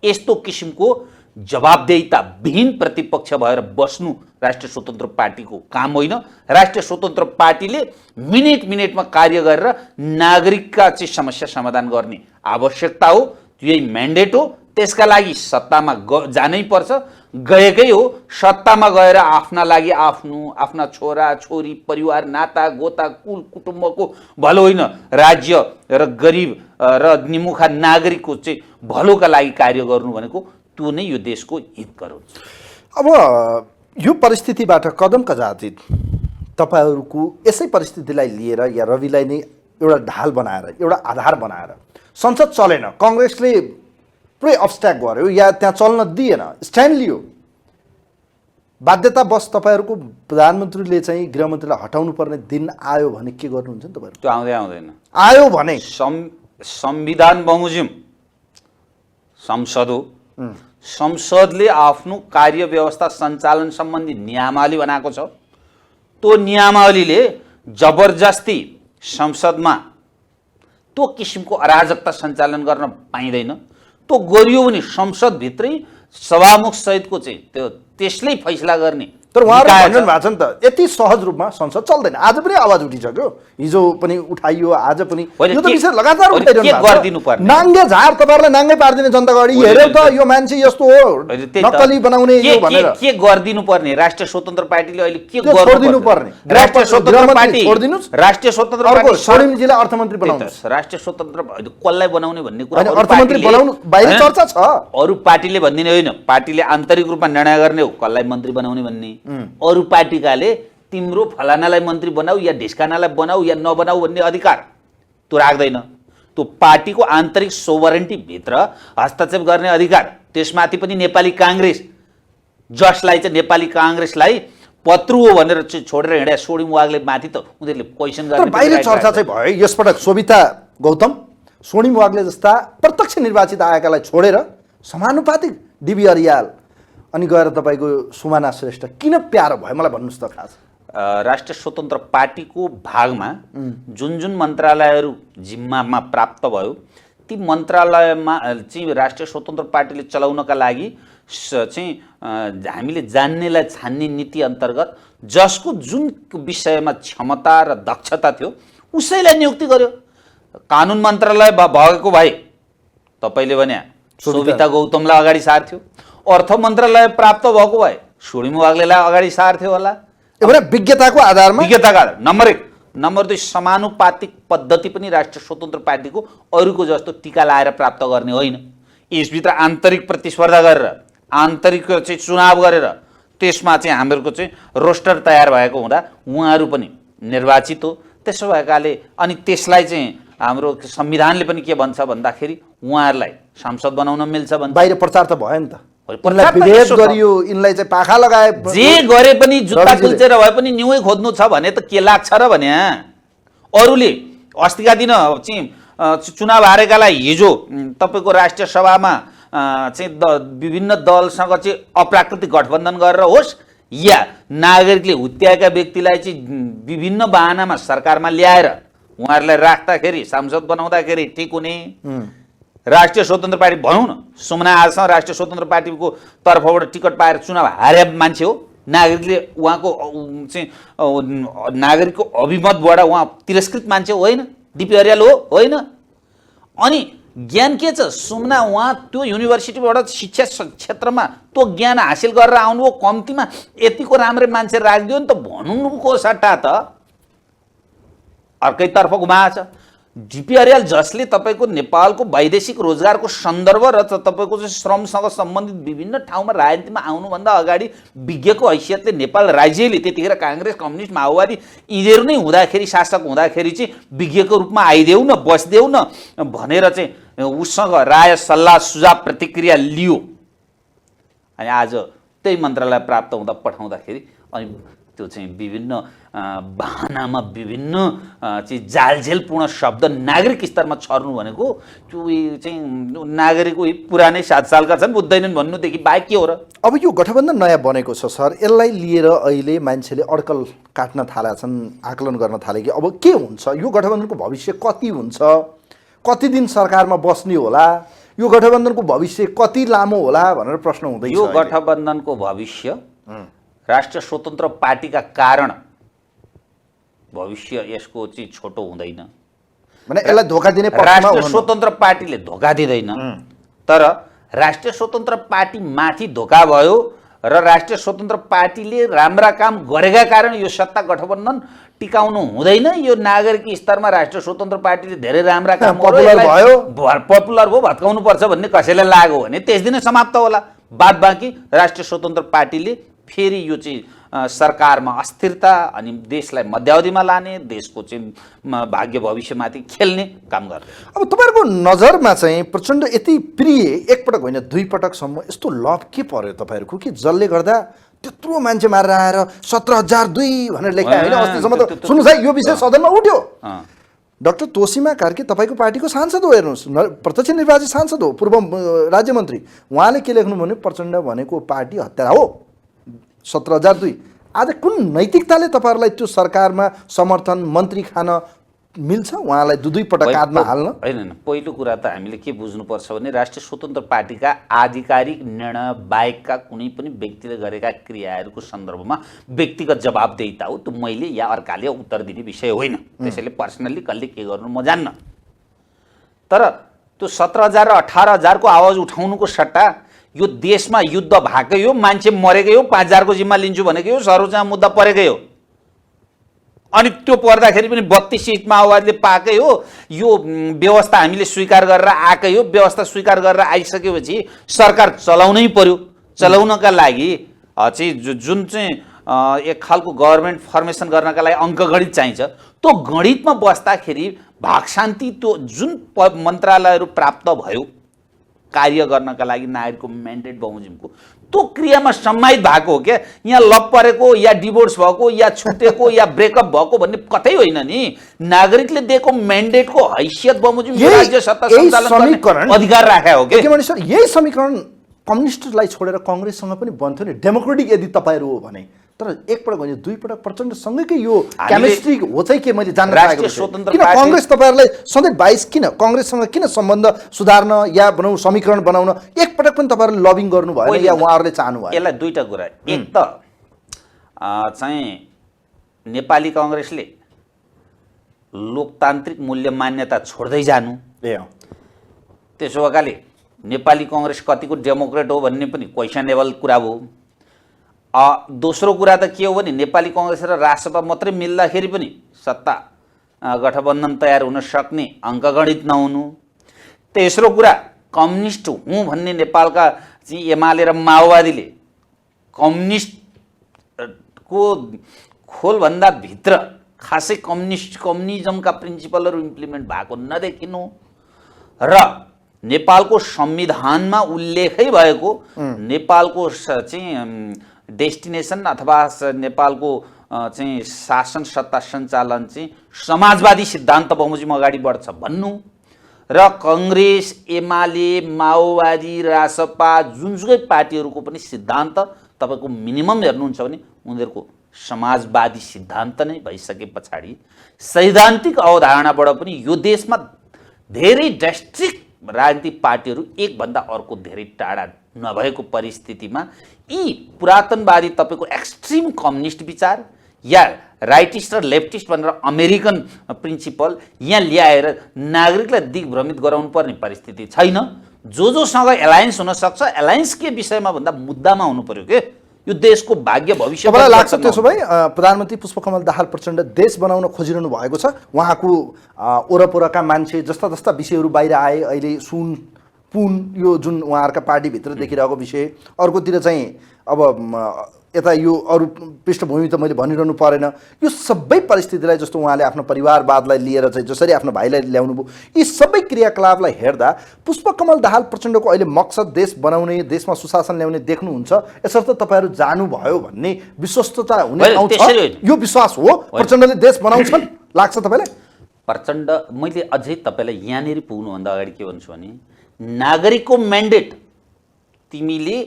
यस्तो किसिमको जवाबदेहिता विहीन प्रतिपक्ष भएर बस्नु राष्ट्रिय स्वतन्त्र पार्टीको काम होइन। राष्ट्रिय स्वतन्त्र पार्टीले मिनेट मिनेटमा कार्य गरेर नागरिकका चाहिँ समस्या समाधान गर्ने आवश्यकता हो, यही म्यान्डेट हो। त्यसका लागि सत्तामा जानै पर्छ, गएकै हो। सत्तामा गएर आफ्ना लागि आफ्ना छोरा छोरी परिवार नाता गोता कुल कुटुम्बको भलो होइन, राज्य र गरिब र निमुखा नागरिकको चाहिँ भलोका लागि कार्य गर्नु भनेको त्यो नै यो देशको हितकर हुन्छ। अब यो परिस्थितिबाट कदम कजाचित तपाईँहरूको यसै परिस्थितिलाई लिएर या रविलाई नै एउटा ढाल बनाएर, एउटा आधार बनाएर संसद चलेन, कङ्ग्रेसले पुरै अब्स्ट्याक गर्यो या त्यहाँ चल्न दिएन, स्ट्यान्ड लियो, बाध्यतावश तपाईँहरूको प्रधानमन्त्रीले चाहिँ गृहमन्त्रीलाई हटाउनु पर्ने दिन आयो भने के गर्नुहुन्छ नि तपाईँहरू? त्यो आउँदैन। आयो भने संविधान बमोजिम संसद हो, संसदले आफ्नो कार्य व्यवस्था सञ्चालन सम्बन्धी नियमावली बनाएको छ। त्यो नियमावलीले जबरजस्ती संसदमा त्यो किसिमको अराजकता सञ्चालन गर्न पाइँदैन। त्यो गरियो भने संसदभित्रै सभामुख सहितको चाहिँ त्यसले फैसला गर्ने। तर उहाँहरू भन्नु भएको छ नि त, यति सहज रूपमा संसद चल्दैन। आज पनि आवाज उठिसक्यो, हिजो पनि उठाइयो, आज पनि यो त विषय लगातार उठाइरहनु पर्छ। नाङ्गे झार तपाईँहरूलाई नाङ्गै पारिदिने जनता अगाडि हेऱ्यो त यो मान्छे यस्तो हो नक्कली बनाउने यो भनेर के गरिदिनु पर्ने? राष्ट्रिय स्वतन्त्र पार्टीले अहिले के गरिदिनु पर्ने? राष्ट्रिय स्वतन्त्र पार्टी छोडिदिनुस्, राष्ट्रिय स्वतन्त्र पार्टी स्वर्णिमजीलाई अर्थमन्त्री बनाउनुस्। राष्ट्रिय स्वतन्त्र कसलाई बनाउने भन्ने कुरा अर्थमन्त्री बनाउनु बाहिर चर्चा छ। अरू पार्टीले भन्दिने होइन, पार्टीले आन्तरिक रूपमा निर्णय गर्ने हो कसलाई मन्त्री बनाउने भन्ने। अरू पार्टीकाले तिम्रो फलानालाई मन्त्री बनाऊ या ढिस्कानालाई बनाऊ या नबनाऊ भन्ने अधिकार त्यो राख्दैन। त्यो पार्टीको आन्तरिक सोभरेन्टी भित्र हस्तक्षेप गर्ने अधिकार। त्यसमाथि पनि नेपाली काङ्ग्रेस, जसलाई चाहिँ नेपाली काङ्ग्रेसलाई पत्रु हो भनेर छोडेर हिँडे सोडिम वागले माथि त उनीहरूले क्वेसन गर्ने बाहिर चर्चा चाहिँ भयो। यसपटक शोभिता गौतम, सोडिम वागले जस्ता प्रत्यक्ष निर्वाचित आएकालाई छोडेर समानुपातिक डिबी अरियाल अनि गएर तपाईँको सुमाना श्रेष्ठ किन प्यारो भयो मलाई भन्नुहोस् त। खास राष्ट्रिय स्वतन्त्र पार्टीको भागमा जुन जुन मन्त्रालयहरू जिम्मामा प्राप्त भयो ती मन्त्रालयमा चाहिँ राष्ट्रिय स्वतन्त्र पार्टीले चलाउनका लागि चाहिँ हामीले जान्नेलाई छान्ने नीति अन्तर्गत जसको जुन विषयमा क्षमता र दक्षता थियो उसैलाई नियुक्ति गर्यो। कानुन मन्त्रालय भएको भए तपाईँले भने शोभिता गौतमलाई अगाडि सार्थ्यो, अर्थ मन्त्रालय प्राप्त भएको भए सोडिम वाग्लेलाई अगाडि सार्थ्यो होला। एउटा विज्ञताको आधारमा, विज्ञताको आधार नम्बर 1। नम्बर 2 समानुपातिक पद्धति पनि राष्ट्रिय स्वतन्त्र पार्टीको अरूको जस्तो टीका लाएर प्राप्त गर्ने होइन। यसभित्र आन्तरिक प्रतिस्पर्धा गरेर आन्तरिक चाहिँ चुनाव गरेर त्यसमा चाहिँ हामीहरूको चाहिँ रोस्टर तयार भएको हुँदा उहाँहरू पनि निर्वाचित हो। त्यसो भएकाले अनि त्यसलाई चाहिँ हाम्रो संविधानले पनि के भन्छ भन्दाखेरि उहाँहरूलाई सांसद बनाउन मिल्छ भन्छ। बाहिर प्रचार त भयो नि त, विभेद गरियो, यिनलाई चाहिँ पाखा लगाए, जे गरे पनि जुत्ता कुल्चेर भए पनि न्युै खोज्नु छ भने त के लाग्छ र भने अरूले अस्तिका दिन चाहिँ चुनाव हारेकालाई हिजो तपाईँको राष्ट्रिय सभामा चाहिँ विभिन्न दलसँग चाहिँ अप्राकृतिक गठबन्धन गरेर होस् या नागरिकले हुत्याएका व्यक्तिलाई चाहिँ विभिन्न बहानामा सरकारमा ल्याएर उहाँहरूलाई राख्दाखेरि सांसद बनाउँदाखेरि ठिक हुने राष्ट्रिय स्वतन्त्र पार्टी भनौँ न, सुमना आजसँग राष्ट्रिय स्वतन्त्र पार्टीको तर्फबाट टिकट पाएर चुनाव हारे मान्छे हो। नागरिकले उहाँको चाहिँ नागरिकको अभिमतबाट उहाँ तिरस्कृत मान्छे होइन, डिपी अरियाल हो होइन। अनि ज्ञान के छ, सुमना उहाँ त्यो युनिभर्सिटीबाट शिक्षा क्षेत्रमा त्यो ज्ञान हासिल गरेर आउनुभयो, कम्तीमा यतिको राम्रै मान्छे राखिदियो नि त भन्नुको सट्टा त अर्कैतर्फ घुमाएको छ। डिपी अर्याल जसले तपाईँको नेपालको वैदेशिक रोजगारको सन्दर्भ र तपाईँको चाहिँ श्रमसँग सम्बन्धित विभिन्न ठाउँमा राजनीतिमा आउनुभन्दा अगाडि विज्ञको हैसियतले नेपाल राज्यले त्यतिखेर काङ्ग्रेस कम्युनिस्ट माओवादी यिनीहरू नै हुँदाखेरि शासक हुँदाखेरि चाहिँ विज्ञको रूपमा आइदेऊ न बस्देऊ न भनेर चाहिँ उसँग राय सल्लाह सुझाव प्रतिक्रिया लियो अनि आज त्यही मन्त्रालय प्राप्त हुँदा पठाउँदाखेरि अनि त्यो चाहिँ विभिन्न बहानामा विभिन्न चाहिँ जालझेलपूर्ण शब्द नागरिक स्तरमा छर्नु भनेको त्यो चाहिँ नागरिक पुरानै 7 सालका छन् बुझ्दैनन् भन्नुदेखि बाहेक के हो र? अब यो गठबन्धन नयाँ बनेको छ सर, यसलाई लिएर अहिले मान्छेले अड्कल काट्न थालेका छन्, आकलन गर्न थाले कि अब के हुन्छ, यो गठबन्धनको भविष्य कति हुन्छ, कति दिन सरकारमा बस्ने होला, यो गठबन्धनको भविष्य कति लामो होला भनेर प्रश्न हुँदैछ। यो गठबन्धनको भविष्य राष्ट्रिय स्वतन्त्र पार्टीका कारण भविष्य यसको चाहिँ छोटो हुँदैन। भने यसलाई धोका दिने पक्षमा राष्ट्रिय हुनुहुन्न। स्वतन्त्र पार्टीले धोका दिँदैन, तर राष्ट्रिय स्वतन्त्र पार्टी माथि धोका भयो र राष्ट्रिय स्वतन्त्र पार्टीले राम्रा काम गरेका कारण यो सत्ता गठबन्धन टिकाउनु हुँदैन। यो नागरिक स्तरमा राष्ट्रिय स्वतन्त्र पार्टीले धेरै राम्रा काम पपुलर भयो भत्काउनु पर्छ भन्ने कसैलाई लाग्यो भने त्यस दिन समाप्त होला। बाद बाँकी राष्ट्रिय स्वतन्त्र पार्टीले फेरि यो चाहिँ सरकारमा अस्थिरता अनि देशलाई मध्यावधिमा लाने, देशको चाहिँ भाग्य भविष्यमाथि खेल्ने काम गर्ने। अब तपाईँहरूको नजरमा चाहिँ प्रचण्ड यति प्रिय एकपटक होइन 2 पटकसम्म यस्तो लभ के पर्यो तपाईँहरूको कि जसले गर्दा त्यत्रो मान्छे मारेर आएर 17,002 भनेर लेख्या होइन? अस्तिसम्म त सुन्नुहोस् है, यो विषय सदनमा उठ्यो। डाक्टर तोसीमा कार्की तपाईँको पार्टीको सांसद हो, हेर्नुहोस्, प्रत्यक्ष निर्वाचित सांसद हो, पूर्व राज्य मन्त्री। उहाँले के लेख्नु भने प्रचण्ड भनेको पार्टी हत्यारा हो, 17,002। आज कुन नैतिकताले तपाईँहरूलाई त्यो सरकारमा समर्थन मन्त्री खान मिल्छ उहाँलाई 2 पटक काँधमा हाल्न? होइन, पहिलो कुरा त हामीले के बुझ्नुपर्छ भने राष्ट्रिय स्वतन्त्र पार्टीका आधिकारिक निर्णय बाहेकका कुनै पनि व्यक्तिले गरेका क्रियाहरूको सन्दर्भमा व्यक्तिगत जवाबदेहिता हो, त्यो मैले या अर्काले उत्तर दिने विषय होइन। त्यसैले पर्सनल्ली कसले के गर्नु म जान्न। तर त्यो 17,000 र 18,000 को आवाज उठाउनुको सट्टा यो देशमा युद्ध भएकै हो, मान्छे मरेकै हो, 5,000 को जिम्मा लिन्छु भनेकै हो, सर्वोच्चमा मुद्दा परेकै हो, अनि त्यो पर्दाखेरि पनि 32 सिट माओवादीले पाएकै हो। यो व्यवस्था हामीले स्वीकार गरेर आएकै हो। व्यवस्था स्वीकार गरेर आइसकेपछि सरकार चलाउनै पर्यो। चलाउनका लागि चाहिँ जुन चाहिँ एक खालको गभर्नमेन्ट फर्मेसन गर्नका लागि अङ्कगणित चाहिन्छ, त्यो गणितमा बस्दाखेरि भागशान्ति त्यो जुन मन्त्रालयहरू प्राप्त भयो कार्य गर्नका लागि नागरिकको म्यान्डेट बमोजिमको त्यो क्रियामा सम्मानित भएको हो क्या। यहाँ लप परेको या डिभोर्स भएको या छुटेको या ब्रेकअप भएको भन्ने कतै होइन नि। नागरिकले दिएको म्यान्डेटको हैसियत बमोजिम राज्य सत्ता सञ्चालन गर्ने अधिकार राखेको हो के भने सर, यही समीकरण कम्युनिस्टलाई छोडेर कांग्रेससँग पनि बन्थ्यो नि, डेमोक्रेटिक यदि तपाईहरु हो भने। तर एकपटक भने 2 पटक प्रचण्डसँगैकै यो केमिस्ट्री हो चाहिँ के मैले जान्न चाहेको छु। किन कांग्रेस तपाईहरुलाई सधैँ 22 किन कांग्रेससँग किन सम्बन्ध सुधार्न या बनाउन समीकरण बनाउन एकपटक पनि तपाईहरुले लबिङ गर्नु भएन या उहाँहरुले चाहनु भयो? यसलाई दुईटा कुरा, एक त चाहिँ नेपाली कांग्रेसले लोकतान्त्रिक मूल्य मान्यता छोड्दै जानु, त्यसो भएकाले नेपाली कांग्रेस कतिको डेमोक्रेट हो भन्ने पनि क्वेसनेबल कुरा हो। दोस्रो कुरा त के हो भने नेपाली कांग्रेस र राष्ट्रसभा मात्रै मिल्दाखेरि पनि सत्ता गठबन्धन तयार हुन सक्ने अङ्कगणित नहुनु। तेस्रो कुरा कम्युनिस्ट हुँ भन्ने नेपालका चाहिँ एमाले र माओवादीले कम्युनिस्टको खोलभन्दा भित्र खासै कम्युनिजमका प्रिन्सिपलहरू इम्प्लिमेन्ट भएको नदेखिनु र नेपालको संविधानमा उल्लेखै भएको नेपालको चाहिँ डेस्टिनेसन अथवा नेपालको चाहिँ शासन सत्ता सञ्चालन चाहिँ समाजवादी सिद्धान्त बमोजिम अगाडि बढ्छ भन्नु र कांग्रेस एमाले माओवादी रासपा जुनसुकै पार्टीहरूको पनि सिद्धान्त तपाईको मिनिमम हेर्नुहुन्छ भने उनीहरूको समाजवादी सिद्धान्त नै भइसके पछाडि सैद्धान्तिक अवधारणाबाट पनि यो देशमा धेरै ड्रास्टिक राजनीतिक पार्टीहरू एक भन्दा अर्को धेरै टाढा नभएको परिस्थितिमा यी पुरातनवादी तपाईको एक्सट्रिम कम्युनिस्ट विचार या राइटिस्ट र लेफ्टिस्ट भनेर अमेरिकन प्रिन्सिपल यहाँ ल्याएर नागरिकलाई दिग्भ्रमित गराउनु पर्ने परिस्थिति छैन। जोसँग एलायन्स हुन सक्छ, एलायन्स के विषयमा भन्दा मुद्दामा हुनु पर्यो के। यो देशको भाग्य भविष्य तपाईँलाई लाग्छ त्यसो भए प्रधानमन्त्री पुष्पकमल दाहाल प्रचण्ड देश बनाउन खोजिरहनु भएको छ? उहाँको वरपरका मान्छे जस्ता जस्ता विषयहरू बाहिर आए, अहिले सुन पुन यो जुन उहाँहरूका पार्टीभित्र देखिरहेको विषय, अर्कोतिर चाहिँ अब यता यो अरू पृष्ठभूमि त मैले भनिरहनु परेन, यो सबै परिस्थितिलाई जस्तो उहाँले आफ्नो परिवारवादलाई लिएर चाहिँ जसरी आफ्नो भाइलाई ल्याउनु भयो, यी सबै क्रियाकलापलाई हेर्दा पुष्पकमल दाहाल प्रचण्डको अहिले मकसद देश बनाउने, देशमा सुशासन ल्याउने देख्नुहुन्छ? यसर्थ तपाईँहरू जानुभयो भन्ने विश्वस्तता हुने ठाउँ छ? यो विश्वास हो प्रचण्डले देश बनाउँछन् लाग्छ तपाईँलाई? प्रचण्ड, मैले अझै तपाईँलाई यहाँनिर पुग्नुभन्दा अगाडि के भन्छु भने, नागरिकको म्यान्डेट तिमीले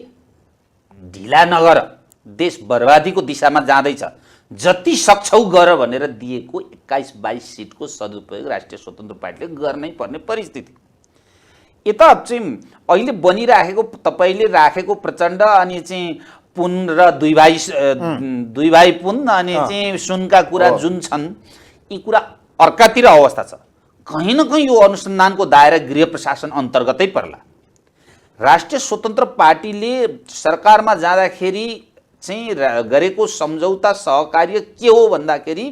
ढिला नगर, देश बर्बादीको दिशामा जाँदैछ, जति सक्छौ गर भनेर दिएको 21-22 सिटको सदुपयोग राष्ट्रिय स्वतन्त्र पार्टीले गर्नै पर्ने परिस्थिति। यता चाहिँ अहिले बनिराखेको तपाईँले राखेको प्रचण्ड अनि चाहिँ पुन र दुई भाइ पुन अनि चाहिँ सुनका कुरा जुन छन्, यी कुरा अर्कातिर अवस्था छ। कहीँ न कहीँ यो अनुसन्धानको दायरा गृह प्रशासन अन्तर्गतै पर्ला। राष्ट्रिय स्वतन्त्र पार्टीले सरकारमा जाँदाखेरि चाहिँ गरेको सम्झौता सहकार्य के हो भन्दाखेरि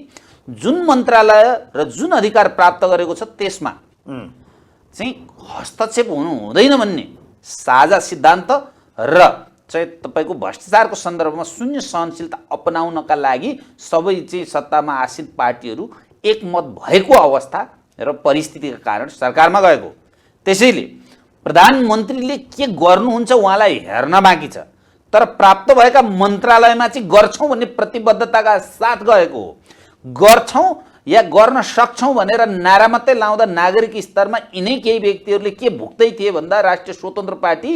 जुन मन्त्रालय र जुन अधिकार प्राप्त गरेको छ त्यसमा चाहिँ हस्तक्षेप हुनु हुँदैन भन्ने साझा सिद्धान्त र चाहिँ तपाईँको भ्रष्टाचारको सन्दर्भमा शून्य सहनशीलता अपनाउनका लागि सबै चाहिँ सत्तामा आसीन पार्टीहरू एकमत भएको अवस्था र परिस्थितिका कारण सरकारमा गएको। त्यसैले प्रधानमन्त्रीले के गर्नुहुन्छ उहाँलाई हेर्न बाँकी छ, तर प्राप्त भएका मन्त्रालयमा चाहिँ गर्छौँ भन्ने प्रतिबद्धताका साथ गएको हो। गर्छौँ या गर्न सक्छौँ भनेर नारा मात्रै लाउँदा नागरिक स्तरमा यिनै केही व्यक्तिहरूले के भुक्दै थिए भन्दा राष्ट्रिय स्वतन्त्र पार्टी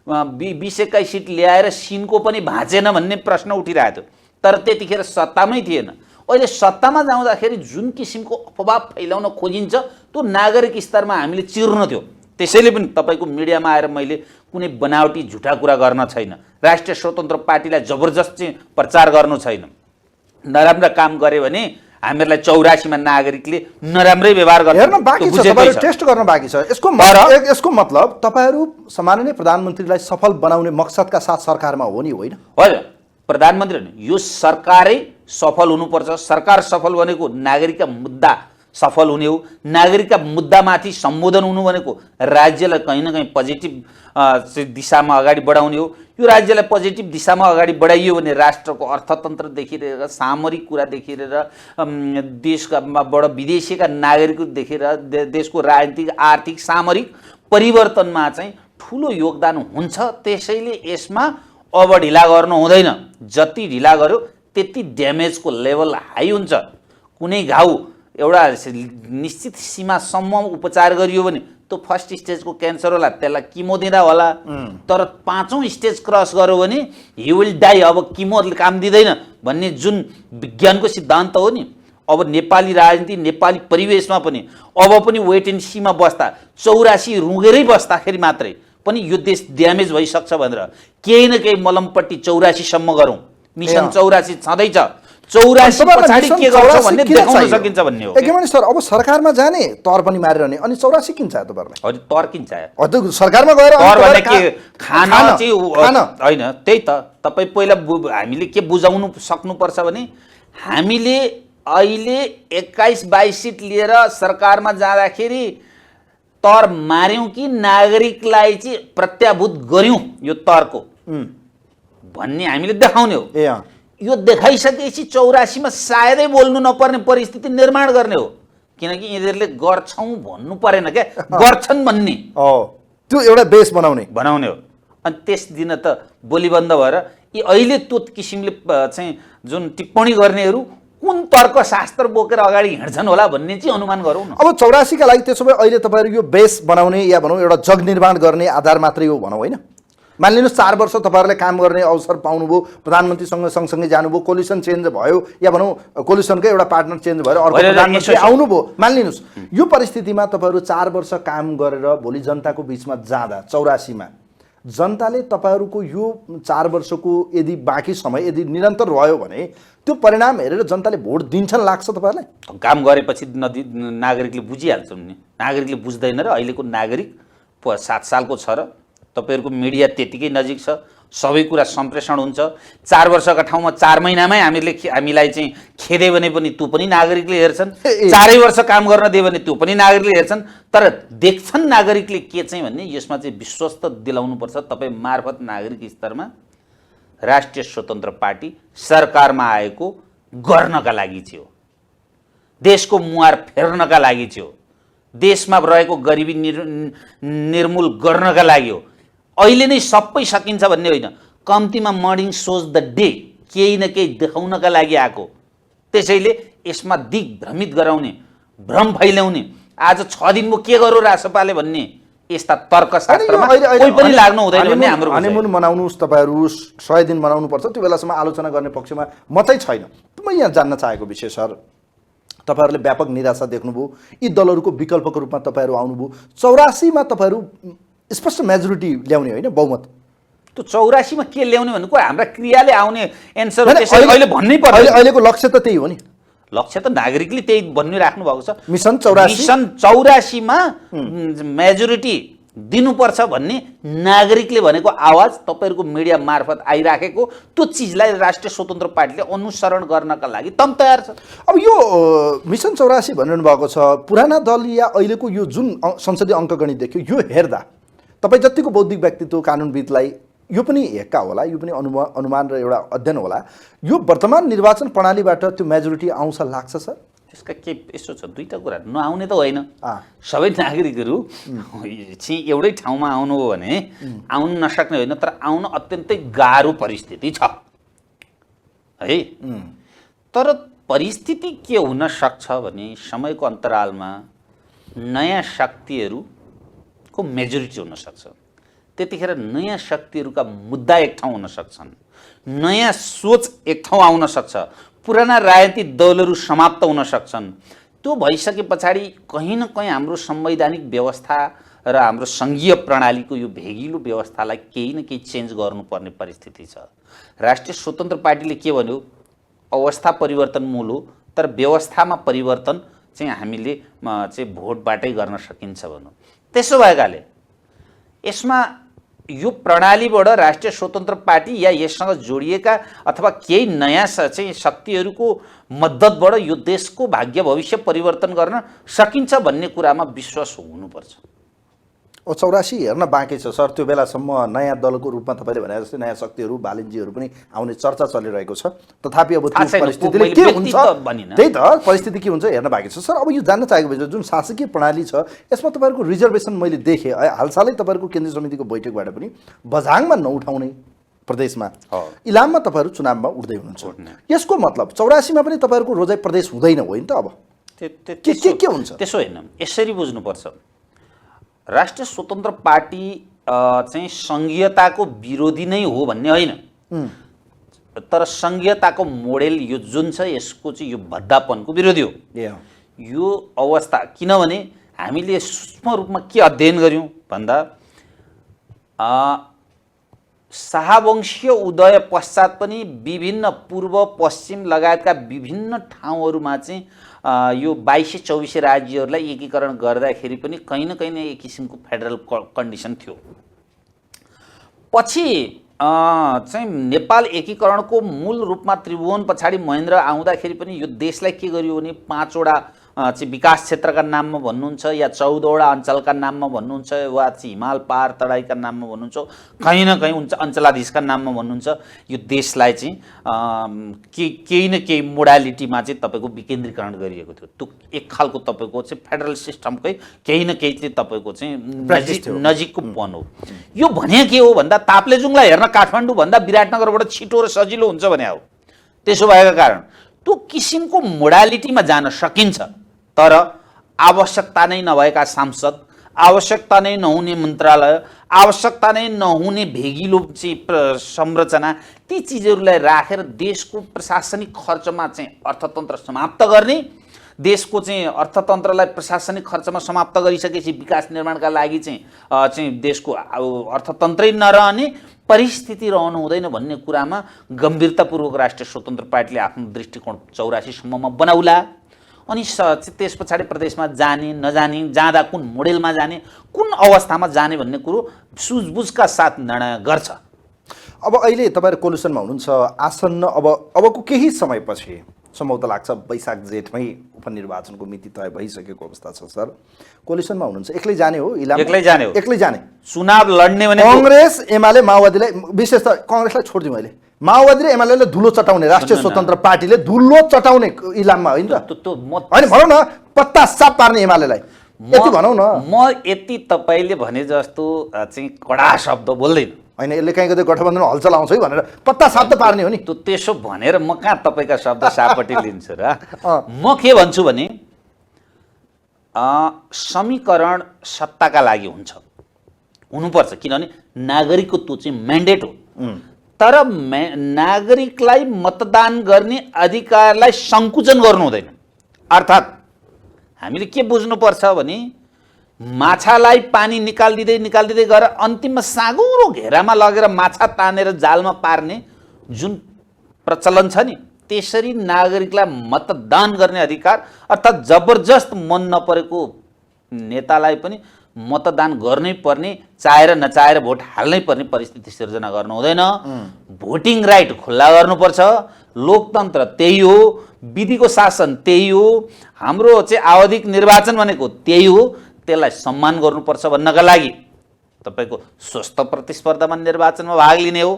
20-21 सिट ल्याएर सिनको पनि भाँचेन भन्ने प्रश्न उठिरहेको थियो, तर त्यतिखेर सत्तामै थिएन। अहिले सत्तामा जाँदाखेरि जुन किसिमको अफवाह फैलाउन खोजिन्छ त्यो नागरिक स्तरमा हामीले चिर्नु थियो। त्यसैले पनि तपाईँको मिडियामा आएर मैले कुनै बनावटी झुटा कुरा गर्न छैन, राष्ट्रिय स्वतन्त्र पार्टीलाई जबरजस्त चाहिँ प्रचार गर्नु छैन। नराम्रो काम गरे भने हामीहरूलाई 84मा नागरिकले नराम्रै व्यवहार गर्छ, हेर्न बाँकी छ, तपाईहरु टेस्ट गर्न बाँकी छ। यसको मतलब तपाईहरु सामान्य प्रधानमन्त्रीलाई सफल बनाउने मकसदका साथ सरकारमा हो नि होइन? होइन, प्रधानमन्त्री होइन, यो सरकारै सफल हुनुपर्छ। सरकार सफल भनेको नागरिकका मुद्दा सफल हुने हो। नागरिकका मुद्दामाथि सम्बोधन हुनु भनेको राज्यलाई कहीँ न कहीँ पोजिटिभ दिशामा अगाडि बढाउने हो। यो राज्यलाई पोजिटिभ दिशामा अगाडि बढाइयो भने राष्ट्रको अर्थतन्त्रदेखि लिएर सामरिक कुरादेखि लिएर देशकाबाट विदेशीका नागरिकदेखि लिएर देशको राजनीतिक आर्थिक सामरिक परिवर्तनमा चाहिँ ठुलो योगदान हुन्छ। त्यसैले यसमा अब ढिला गर्नु हुँदैन। जति ढिला गर्यो त्यति ड्यामेजको लेभल हाई हुन्छ। कुनै घाउ एउटा निश्चित सीमासम्म उपचार गरियो भने त्यो फर्स्ट स्टेजको क्यान्सर होला, त्यसलाई किमो दिँदा होला, तर 5औं स्टेज क्रस गर्यो भने ही विल डाई, अब किमोले काम दिँदैन भन्ने जुन विज्ञानको सिद्धान्त हो नि। अब नेपाली राजनीति नेपाली परिवेशमा पनि अब पनि वेट एन्ड सीमा बस्दा 84 रुँगेरै बस्दाखेरि मात्रै पनि यो देश ड्यामेज भइसक्छ भनेर केही न केही मलमपट्टि 84 सम्म गरौँ। मिसन 84 छँदैछ, 84 पछाडि के गर्छ भन्ने देखाउन सकिन्छ भन्ने हो। एकदमै सर, अब सरकारमा जाने तर पनि मारिरहने अनि 84 किन चाहियो तपाईहरुलाई? हजुर, तर किन चाहियो? हजुर, सरकारमा गएर तर भने के खाना चाहिँ होइन, त्यही त तपाई पहिला हामीले के बुझाउनु सक्नुपर्छ भने हामीले अहिले 21-22 सिट लिएर सरकारमा जाँदाखेरि तर मार्यौं कि नागरिकलाई चाहिँ प्रत्याभूत गर्यौं यो तरको भन्ने हामीले देखाउने हो। यो देखाइसकेपछि 84 मा सायदै बोल्नु नपर्ने परिस्थिति निर्माण गर्ने हो, किनकि यिनीहरूले गर्छौं भन्नु परेन क्या, गर्छन् भन्ने त्यो एउटा बेस बनाउने हो। अनि त्यस दिन त बोली बन्द भएर यी अहिले त्यो किसिमले चाहिँ जुन टिप्पणी गर्नेहरू कुन तर्क शास्त्र बोकेर अगाडि हिँड्छन् होला भन्ने चाहिँ अनुमान गरौँ न। अब 84 का लागि त्यसो भए अहिले तपाईहरु यो बेस बनाउने या भनौँ एउटा जग निर्माण गर्ने आधार मात्रै हो भनौँ होइन? मानिलिनुहोस् 4 वर्ष तपाईहरुले काम गर्ने अवसर पाउनुभयो, प्रधानमन्त्रीसँग सँगसँगै जानुभयो, कोलिसन चेन्ज भयो या भनौँ कोलिसनकै एउटा पार्टनर चेन्ज भएर अर्को प्रधानमन्त्री आउनुभयो। मानिलिनुहोस् यो परिस्थितिमा तपाईहरु 4 वर्ष काम गरेर भोलि जनताको बीचमा जाँदा 84 मा जनताले तपाईहरुको यो 4 वर्षको यदि बाँकी समय यदि निरन्तर रह्यो भने त्यो परिणाम हेरेर जनताले भोट दिन्छन् लाग्छ तपाईहरुलाई? काम गरेपछि नागरिकले बुझिहाल्छन् नि। नागरिकले बुझ्दैन र अहिलेको नागरिक 7 सालको छ र तपाईहरुको मिडिया त्यतिकै नजिक छ, सबै कुरा सम्प्रेषण हुन्छ। 4 वर्षका ठाउँमा 4 महिनामै हामीलाई चाहिँ खेदे भने पनि त्यो पनि नागरिकले हेर्छन्, 4 वर्ष काम गर्न दियो भने त्यो पनि नागरिकले हेर्छन्। तर देख्छन् नागरिकले के चाहिँ भन्ने यसमा चाहिँ विश्वस्त दिलाउनुपर्छ। तपाईँ मार्फत नागरिक स्तरमा राष्ट्रिय स्वतन्त्र पार्टी सरकारमा आएको गर्नका लागि थियो, देशको मुहार फेर्नका लागि थियो, देशमा रहेको गरिबी निर्मूल गर्नका लागि हो। अहिले नै सबै सकिन्छ भन्ने होइन, कम्तीमा मर्निङ सोज द डे केही न केही देखाउनका लागि आएको। त्यसैले यसमा दिग्भ्रमित गराउने, भ्रम फैल्याउने, आज 6 दिनको के गर्यो रासपाले भन्ने यस्ता तर्कशास्त्रमा कोही पनि लाग्नु हुँदैन भन्ने हाम्रो हनीमुन मनाउनुस्, तपाईहरु 100 दिन मनाउनु पर्छ, त्यो बेलासम्म आलोचना गर्ने पक्षमा म चाहिँ छैन। म यहाँ जान्न चाहेको विषय सर, तपाईहरुले व्यापक निराशा देख्नुभयो, यी दलहरुको विकल्पको रूपमा तपाईहरु आउनुभयो, 84 मा तपाईहरु स्पष्ट मेजोरिटी ल्याउने होइन, बहुमत। त्यो 84 मा के ल्याउने भन्ने कुरा हाम्रा क्रियाले आउने एन्सर हो। त्यसैले अहिले भन्नै पर्छ, अहिलेको लक्ष्य त त्यही हो नि। लक्ष्य त नागरिकले त्यही भनिराख्नु भएको छ। मिसन 84 मा मेजोरिटी दिनुपर्छ भन्ने नागरिकले भनेको आवाज तपाईहरुको मिडिया मार्फत आइराखेको, त्यो चिजलाई राष्ट्रिय स्वतन्त्र पार्टीले अनुसरण गर्नका लागि तम तयार छ। अब यो मिसन 84 भनिरहनु भएको छ, पुराना दल या अहिलेको यो जुन संसदीय अङ्कगणित देख्यो, यो हेर्दा तपाईँ जतिको बौद्धिक व्यक्तित्व कानुनविदलाई यो पनि हेक्का होला, यो पनि अनुमान र एउटा अध्ययन होला, यो वर्तमान निर्वाचन प्रणालीबाट त्यो मेजोरिटी आउँछ लाग्छ सर? त्यसका के यसो छ, दुईटा कुरा, नआउने त होइन, सबै नागरिकहरू चाहिँ एउटै ठाउँमा आउनु हो भने आउन नसक्ने होइन, तर आउन अत्यन्तै गाह्रो परिस्थिति छ है। तर परिस्थिति के हुन सक्छ भने समयको अन्तरालमा नयाँ शक्तिहरूको मेजोरिटी हुन सक्छ। त्यतिखेर नयाँ शक्तिहरूका मुद्दा एक ठाउँ हुन सक्छन्, नयाँ सोच एक ठाउँ आउन सक्छ, पुराना राजनीतिक दलहरू समाप्त हुन सक्छन्। त्यो भइसके पछाडि कहीँ न कहीँ हाम्रो संवैधानिक व्यवस्था र हाम्रो सङ्घीय प्रणालीको यो भेगिलो व्यवस्थालाई केही न केही चेन्ज गर्नुपर्ने परिस्थिति छ। राष्ट्रिय स्वतन्त्र पार्टीले के भन्यो, अवस्था परिवर्तन मूल हो, तर व्यवस्थामा परिवर्तन चाहिँ हामीले चाहिँ भोटबाटै गर्न सकिन्छ भन्नु। त्यसो भएकाले यसमा यो प्रणालीबाट राष्ट्रिय स्वतन्त्र पार्टी या यससँग जोडिएका अथवा केही नयाँ चाहिँ शक्तिहरूको मद्दतबाट यो देशको भाग्य भविष्य परिवर्तन गर्न सकिन्छ भन्ने कुरामा विश्वास हुनुपर्छ। 84 हेर्न बाँकी छ सर, त्यो बेलासम्म नयाँ दलको रूपमा तपाईँले भने जस्तै नयाँ शक्तिहरू बालिन्जीहरू पनि आउने चर्चा चलिरहेको छ। तथापि अब त्यो परिस्थितिले के हुन्छ, त्यही त परिस्थिति के हुन्छ हेर्न बाँकी छ सर। अब यो जान्न चाहेको विषय जुन शासकीय प्रणाली छ यसमा तपाईँहरूको रिजर्भेसन मैले देखेँ हालसालै तपाईँहरूको केन्द्रीय समितिको बैठकबाट पनि बझाङमा नउठाउने प्रदेशमा, इलाममा तपाईँहरू चुनावमा उठ्दै हुनुहुन्छ। यसको मतलब 84 मा पनि तपाईँहरूको रोजाइ प्रदेश हुँदैन होइन त? अब के हुन्छ त्यसो होइन, यसरी बुझ्नुपर्छ। राष्ट्रिय स्वतन्त्र पार्टी चाहिँ सङ्घीयताको विरोधी नै हो भन्ने होइन, तर सङ्घीयताको मोडेल यो जुन छ यसको चाहिँ यो भद्दापनको विरोधी हो यो अवस्था। किनभने हामीले सूक्ष्म रूपमा के अध्ययन गर्यौँ भन्दा शाहवंशीय उदय पश्चात पनि विभिन्न पूर्व पश्चिम लगायतका विभिन्न ठाउँहरूमा चाहिँ यो 22-24 राज्यहरूलाई एकीकरण गर्दाखेरि पनि कहीँ न कहीँ एक किसिमको फेडरल कन्डिसन थियो। पछि चाहिँ नेपाल एकीकरणको मूल रूपमा त्रिभुवन पछाडि महेन्द्र आउँदाखेरि पनि यो देशलाई के गरियो भने 5 वटा चाहिँ विकास क्षेत्रका नाममा भन्नुहुन्छ या 14 वटा अञ्चलका नाममा भन्नुहुन्छ वा चाहिँ हिमाल पार तराईका नाममा भन्नुहुन्छ, कहीँ न कहीँ अञ्चलाधीशका नाममा भन्नुहुन्छ। यो देशलाई चाहिँ केही न केही मोडालिटीमा चाहिँ तपाईँको विकेन्द्रीकरण गरिएको थियो। त्यो एक खालको तपाईँको चाहिँ फेडरल सिस्टमकै केही न केही चाहिँ तपाईँको चाहिँ नजिकको पन हो। यो भने के हो भन्दा ताप्लेजुङलाई हेर्न काठमाडौँभन्दा विराटनगरबाट छिटो र सजिलो हुन्छ भने हो। त्यसो भएका कारण त्यो किसिमको मोडालिटीमा जान सकिन्छ, तर आवश्यकता नै नभएका सांसद, आवश्यकता नै नहुने मन्त्रालय, आवश्यकता नै नहुने भेगिलो चाहिँ संरचना, ती चिजहरूलाई राखेर देशको प्रशासनिक खर्चमा चाहिँ अर्थतन्त्र समाप्त गर्ने, देशको चाहिँ अर्थतन्त्रलाई प्रशासनिक खर्चमा समाप्त गरिसकेपछि विकास निर्माणका लागि चाहिँ देशको अर्थतन्त्रै नरहने परिस्थिति रहनु हुँदैन भन्ने कुरामा गम्भीरतापूर्वक राष्ट्रिय स्वतन्त्र पार्टीले आफ्नो दृष्टिकोण 84 सम्ममा बनाउला। अनि त्यस पछाडि प्रदेशमा जाने नजाने, जाँदा कुन मोडेलमा जाने, कुन अवस्थामा जाने भन्ने कुरो सुझबुझका साथ निर्णय गर्छ। अब अहिले तपाईँहरू कोलिसनमा हुनुहुन्छ, आसन्न अबको केही समयपछि सम्भवतः लाग्छ वैशाख जेठमै उपनिर्वाचनको मिति तय भइसकेको अवस्था छ सर। कोलिसनमा हुनुहुन्छ, एक्लै जाने हो इलाम? एक्लै जाने हो। एक्लै जाने। चुनाव लड्ने भने कांग्रेस एमाले माओवादीलाई, विशेष त कांग्रेसलाई छोडिदिउँ अहिले, माओवादी र एमालेले धुलो चटाउने, राष्ट्रिय स्वतन्त्र पार्टीले धुलो चटाउने इलाममा होइन त? होइन भनौँ न, पत्ता साफ पार्ने एमालेलाई यति भनौँ न। म यति तपाईँले भने जस्तो चाहिँ कडा शब्द बोल्दैन। होइन, यसले कहीँ कतै गठबन्धनमा हलचल आउँछ है भनेर पत्ता साफ त पार्ने हो नि। त्यसो भनेर म कहाँ तपाईँका शब्द सापट्टि लिन्छु र? म के भन्छु भने समीकरण सत्ताका लागि हुनुपर्छ, किनभने नागरिकको त्यो चाहिँ म्यान्डेट हो। तर नागरिकलाई मतदान गर्ने अधिकारलाई सङ्कुचन गर्नु हुँदैन। अर्थात् हामीले के बुझ्नुपर्छ भने माछालाई पानी निकाल्दिँदै गएर अन्तिममा साँगुरो घेरामा लगेर माछा तानेर जालमा पार्ने जुन प्रचलन छ नि, त्यसरी नागरिकलाई मतदान गर्ने अधिकार, अर्थात् जबरजस्त मन नपरेको नेतालाई पनि मतदान गर्नै पर्ने, चाहेर नचाहेर भोट हाल्नै पर्ने परिस्थिति सिर्जना गर्नु हुँदैन। भोटिङ राइट खुल्ला गर्नुपर्छ। लोकतन्त्र त्यही हो, विधिको शासन त्यही हो, हाम्रो चाहिँ आवधिक निर्वाचन भनेको त्यही हो। त्यसलाई सम्मान गर्नुपर्छ भन्नका लागि तपाईँको स्वस्थ प्रतिस्पर्धामा निर्वाचनमा भाग लिने हो।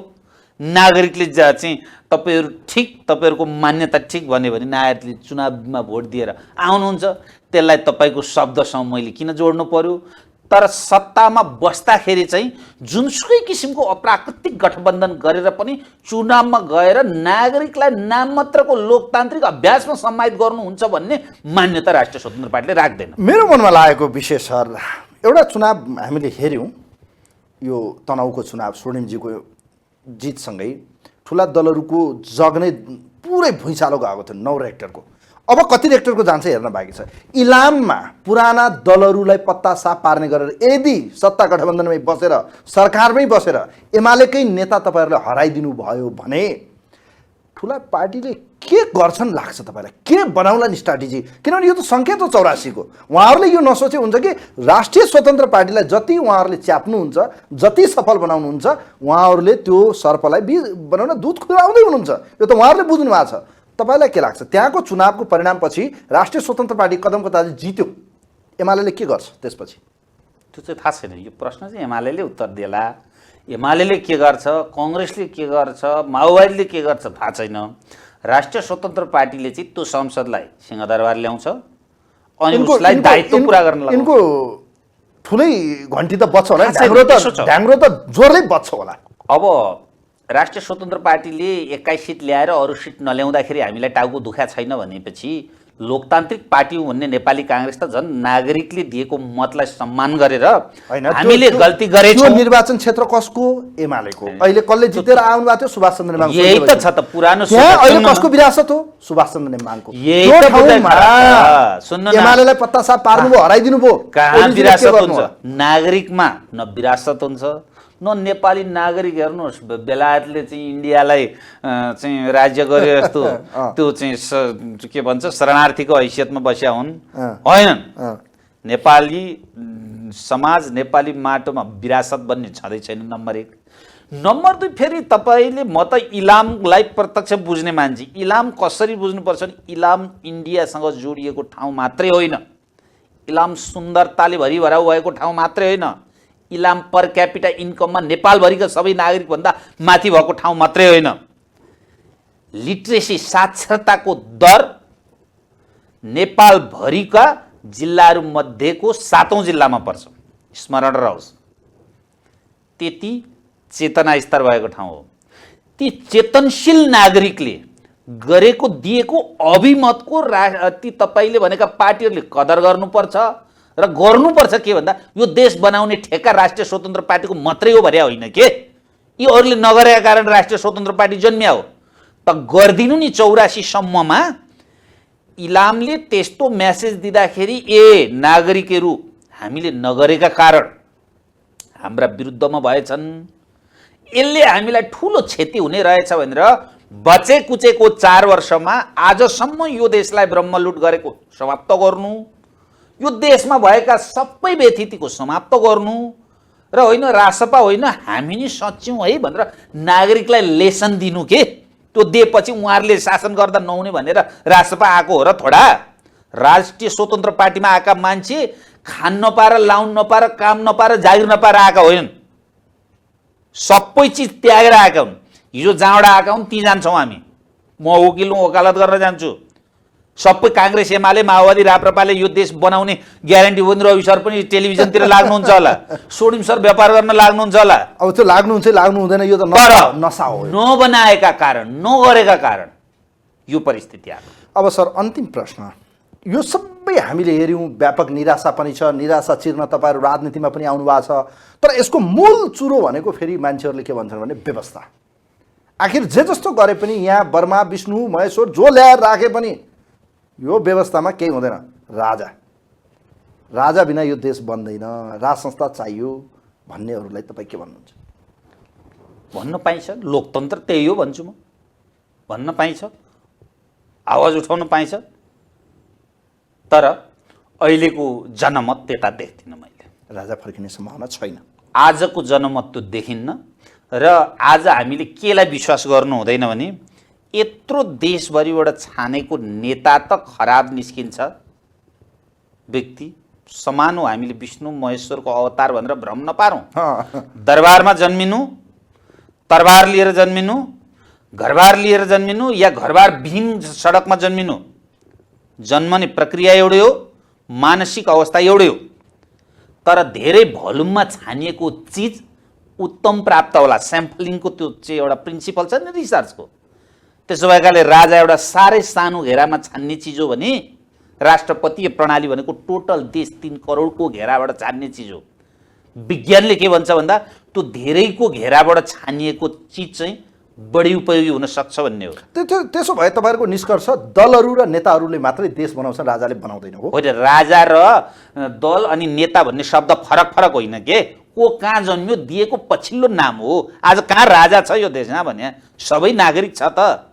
नागरिकले चाहिँ तपाईँहरूको मान्यता ठिक भन्यो भने नागरिकले चुनावमा भोट दिएर आउनुहुन्छ, त्यसलाई तपाईँको शब्दसँग मैले किन जोड्नु पर्यो? तर सत्तामा बस्दाखेरि चाहिँ जुनसुकै किसिमको अप्राकृतिक गठबन्धन गरेर पनि चुनावमा गएर नागरिकलाई नाममात्रको लोकतान्त्रिक अभ्यासमा समाहित गर्नुहुन्छ भन्ने मान्यता राष्ट्रिय स्वतन्त्र पार्टीले राख्दैन। मेरो मनमा लागेको विषय सर, एउटा चुनाव हामीले हेऱ्यौँ, यो तनहुँको चुनाव स्वर्णिमजीको जितसँगै ठुला दलहरूको जग नै पुरै भुइँचालो गएको थियो, 9 रेक्टरको। अब कति रेक्टरको जान्छ हेर्न बाँकी छ। इलाममा पुराना दलहरूलाई पत्ता साफ पार्ने गरेर यदि सत्ता गठबन्धनमै बसेर, सरकारमै बसेर एमालेकै नेता तपाईँहरूले हराइदिनु भयो भने ठुला पार्टीले के गर्छन् लाग्छ तपाईँलाई? के बनाउला नि स्ट्राटेजी? किनभने यो त सङ्केत हो 84 को। उहाँहरूले यो नसोचे हुन्छ कि राष्ट्रिय स्वतन्त्र पार्टीलाई जति उहाँहरूले च्याप्नुहुन्छ, जति सफल बनाउनुहुन्छ, उहाँहरूले त्यो सर्पलाई बनाउन दुध खुवाउँदै हुनुहुन्छ। यो त उहाँहरूले बुझ्नु भएको छ। तपाईँलाई के लाग्छ, त्यहाँको चुनावको परिणामपछि राष्ट्रिय स्वतन्त्र पार्टी कदम कताले जित्यो, एमाले के गर्छ त्यसपछि? त्यो चाहिँ थाहा छैन। यो प्रश्न चाहिँ एमाले उत्तर देला। एमाले के गर्छ, कांग्रेसले के गर्छ, माओवादीले के गर्छ थाहा छैन। राष्ट्रिय स्वतन्त्र पार्टीले चाहिँ त्यो संसदलाई सिंहदरबार ल्याउँछ अनि उसलाई दायित्व पुरा गर्न लाग्छ। इनको ठुलै घन्टी त बज्छ होला, ढ्याङ्ग्रो त जोरले बज्छ होला। अब राष्ट्रिय स्वतन्त्र पार्टीले 21 सिट ल्याएर अरू सिट नल्याउँदाखेरि हामीलाई टाउको दुखा छैन भनेपछि लोकतान्त्रिक पार्टी भन्ने नेपाली कांग्रेस त झन् नागरिकले दिएको मतलाई सम्मान गरेर हामीले गल्ती गरेछौँ। निर्वाचन क्षेत्र कसको? एमालेको। अहिले कसले जितेर आउनु भएको थियो? सुभाष चन्द्र नेमाङ। यही त छ त पुरानो। अहिले कसको विरासत हो? सुभाष चन्द्र नेमाङको। एमालेलाई पत्ता साफ पार्नुभयो, हराइदिनु भयो। कहाँ विरासत हुन्छ? नागरिकमा न विरासत हुन्छ न नेपाली नागरिक। हेर्नुहोस्, बेलायतले चाहिँ इन्डियालाई चाहिँ राज्य गरे जस्तो त्यो चाहिँ के भन्छ शरणार्थीको हैसियतमा बस्या हुन्, होइनन्। नेपाली समाज, नेपाली माटोमा विरासत बन्ने छँदै छैन, नम्बर 1। नम्बर 2, फेरि तपाईँले, म त इलामलाई प्रत्यक्ष बुझ्ने मान्छे। इलाम कसरी बुझ्नुपर्छ भने इलाम इन्डियासँग जोडिएको ठाउँ मात्रै होइन, इलाम सुन्दरताले भरिभराउ भएको ठाउँ मात्रै होइन, इलाम पर क्यापिटा इन्कममा नेपालभरिका सबै नागरिकभन्दा माथि भएको ठाउँ मात्रै होइन। लिट्रेसी साक्षरताको दर नेपालभरिका जिल्लाहरू मध्येको 7औं जिल्लामा पर्छ, स्मरण रहोस्। त्यति चेतना स्तर भएको ठाउँ हो। ती चेतनशील नागरिकले गरेको दिएको अभिमतको ती तपाईँले भनेका पार्टीहरूले कदर गर्नुपर्छ र गर्नुपर्छ। के भन्दा यो देश बनाउने ठेक्का राष्ट्रिय स्वतन्त्र पार्टीको मात्रै हो भने होइन के, यी अरूले नगरेका कारण राष्ट्रिय स्वतन्त्र पार्टी जन्मिया हो त गरिदिनु नि। 84 सम्ममा इलामले त्यस्तो मेसेज दिँदाखेरि ए नागरिकहरू हामीले नगरेका कारण हाम्रा विरुद्धमा भएछन्, यसले हामीलाई ठुलो क्षति हुने रहेछ भनेर बचे कुचेको 4 वर्षमा आजसम्म यो देशलाई ब्रह्मलुट गरेको समाप्त गर्नु, यो देशमा भएका सबै व्यथितिको समाप्त गर्नु र होइन रासपा होइन हामी नि सच्यौँ है भनेर नागरिकलाई लेसन दिनु के, त्यो दिएपछि उहाँहरूले शासन गर्दा नहुने भनेर रासपा आएको हो र थोडा। राष्ट्रिय स्वतन्त्र पार्टीमा आएका मान्छे खान नपाएर, लाउन नपाएर, काम नपाएर, जागिर नपाएर आएका होइनन्, सबै चिज त्यागेर आएका हुन्। हिजो जहाँबाट आएका हुन् ती जान्छौँ हामी, म वकिल हुँ, वकालत गर्न जान्छु। सबै काङ्ग्रेस एमाले माओवादी राप्रपाले यो देश बनाउने ग्यारेन्टी हो नि। रवि सर पनि टेलिभिजनतिर लाग्नुहुन्छ होला, सोडिम सर व्यापार गर्न लाग्नुहुन्छ होला। अब त्यो लाग्नुहुन्छ लाग्नु हुँदैन, यो त नसा हो। नबनाएका कारण, नगरेका कारण यो परिस्थिति आयो। अब सर अन्तिम प्रश्न, यो सबै हामीले हेऱ्यौँ, व्यापक निराशा पनि छ, निराशा चिर्न तपाईँहरू राजनीतिमा पनि आउनु भएको छ, तर यसको मूल चुरो भनेको फेरि मान्छेहरूले के भन्छन् भने व्यवस्था। आखिर जे जस्तो गरे पनि यहाँ बर्मा, विष्णु, महेश्वर जो ल्याएर राखे पनि यो व्यवस्थामा केही हुँदैन। राजा बिना यो देश बन्दैन, राज संस्था चाहियो भन्नेहरूलाई तपाईँ के भन्नुहुन्छ? भन्न पाइन्छ, लोकतन्त्र त्यही हो भन्छु म। भन्न पाइन्छ, आवाज उठाउन पाइन्छ, तर अहिलेको जनमत त्यता देख्दिनँ मैले। राजा फर्किने सम्भावना छैन। आजको जनमत त्यो देखिन्न र आज हामीले केलाई विश्वास गर्नु हुँदैन भने यत्रो देशभरिबाट छानेको नेता त खराब निस्किन्छ, व्यक्ति समान हो। हामीले विष्णु महेश्वरको अवतार भनेर भ्रम नपारौँ। दरबारमा जन्मिनु, तरबार लिएर जन्मिनु, घरबार लिएर जन्मिनु या घरबार विहीन सडकमा जन्मिनु, जन्मने प्रक्रिया एउटै हो, मानसिक अवस्था एउटै हो, तर धेरै भोल्युममा छानिएको चिज उत्तम प्राप्त होला। स्याम्पलिङको त्यो चाहिँ एउटा प्रिन्सिपल छ नि रिसर्चको। त्यसो भएकाले राजा एउटा साह्रै सानो घेरामा छान्ने चिज हो भने राष्ट्रपतीय प्रणाली भनेको टोटल देश 3 करोडको घेराबाट छान्ने चिज हो। विज्ञानले के भन्छ भन्दा त्यो धेरैको घेराबाट छानिएको चिज चाहिँ बढी उपयोगी हुन सक्छ भन्ने हो। त्यसो भए तपाईँहरूको निष्कर्ष दलहरू र नेताहरूले मात्रै देश बनाउँछन्, राजाले बनाउँदैन हो? होइन, राजा र दल अनि नेता भन्ने शब्द फरक फरक होइन के। को कहाँ जन्मियो दिएको पछिल्लो नाम हो। आज कहाँ राजा छ यो देशमा भने सबै नागरिक छ त,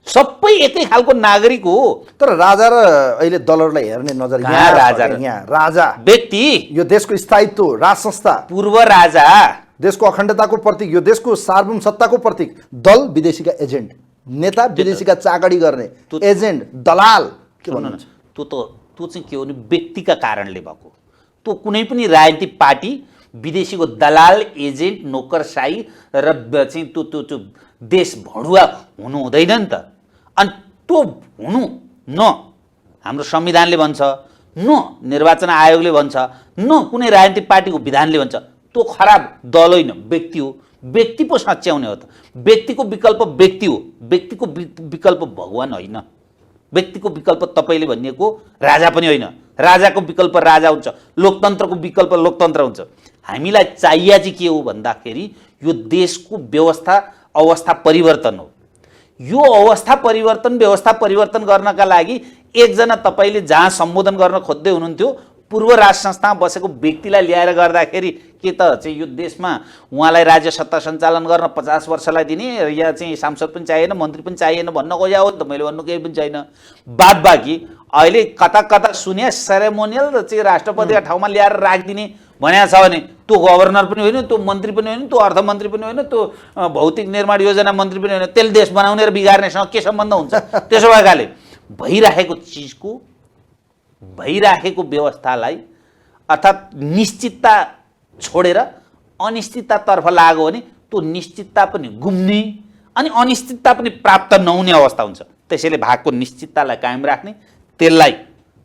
सबै एकै खालको नागरिक हो। तर राजा र अहिले दलहरूलाई हेर्ने नजर यहाँ राजा व्यक्ति, यो देशको स्थायित्व, राज संस्था, पूर्व राजा, देशको अखण्डताको प्रतीक, यो देशको सार्वभौम सत्ताको प्रतीक। दल विदेशीका एजेन्ट, नेता विदेशीका चाकडी गर्ने एजेन्ट, दलाल। के भन्नुहुन्छ? त्यो चाहिँ के हो भने व्यक्तिका कारणले भएको। त्यो कुनै पनि राजनीतिक पार्टी विदेशीको दलाल, एजेन्ट, नोकरशाही र चाहिँ त्यो देश भडुवा हुनु हुँदैन नि त। अनि त्यो हुनु न हाम्रो संविधानले भन्छ, न निर्वाचन आयोगले भन्छ, न कुनै राजनीतिक पार्टीको विधानले भन्छ। त्यो खराब दल होइन, व्यक्ति हो। व्यक्ति पो सच्याउने हो त। व्यक्तिको विकल्प व्यक्ति हो, व्यक्तिको विकल्प भगवान होइन। व्यक्तिको विकल्प तपाईँले भनिएको राजा पनि होइन, राजाको विकल्प राजा हुन्छ, लोकतन्त्रको विकल्प लोकतन्त्र हुन्छ। हामीलाई चाहिए चाहिँ के हो भन्दाखेरि यो देशको अवस्था परिवर्तन हो। यो अवस्था परिवर्तन, व्यवस्था परिवर्तन गर्नका लागि एकजना तपाईँले जहाँ सम्बोधन गर्न खोज्दै हुनुहुन्थ्यो पूर्व राज संस्थामा बसेको व्यक्तिलाई ल्याएर गर्दाखेरि के त चाहिँ यो देशमा उहाँलाई राज्य सत्ता सञ्चालन गर्न 50 वर्षलाई दिने, या चाहिँ सांसद पनि चाहिएन, मन्त्री पनि चाहिएन भन्न खोजा हो नि त। मैले भन्नु केही पनि छैन। बाद बाँकी अहिले कता कता सुने सेरेमोनियल चाहिँ राष्ट्रपतिका ठाउँमा ल्याएर राखिदिने भनेको छ भने त्यो गभर्नर पनि होइन, त्यो मन्त्री पनि होइन, त्यो अर्थमन्त्री पनि होइन, त्यो भौतिक निर्माण योजना मन्त्री पनि होइन। त्यसले देश बनाउने र बिगार्नेसँग के सम्बन्ध हुन्छ? त्यसो भएकाले भइराखेको व्यवस्थालाई अर्थात् निश्चितता छोडेर अनिश्चिततातर्फ लाग्यो भने त्यो निश्चितता पनि गुम्ने अनि अनिश्चितता पनि प्राप्त नहुने अवस्था हुन्छ। त्यसैले भएको निश्चिततालाई कायम राख्ने, त्यसलाई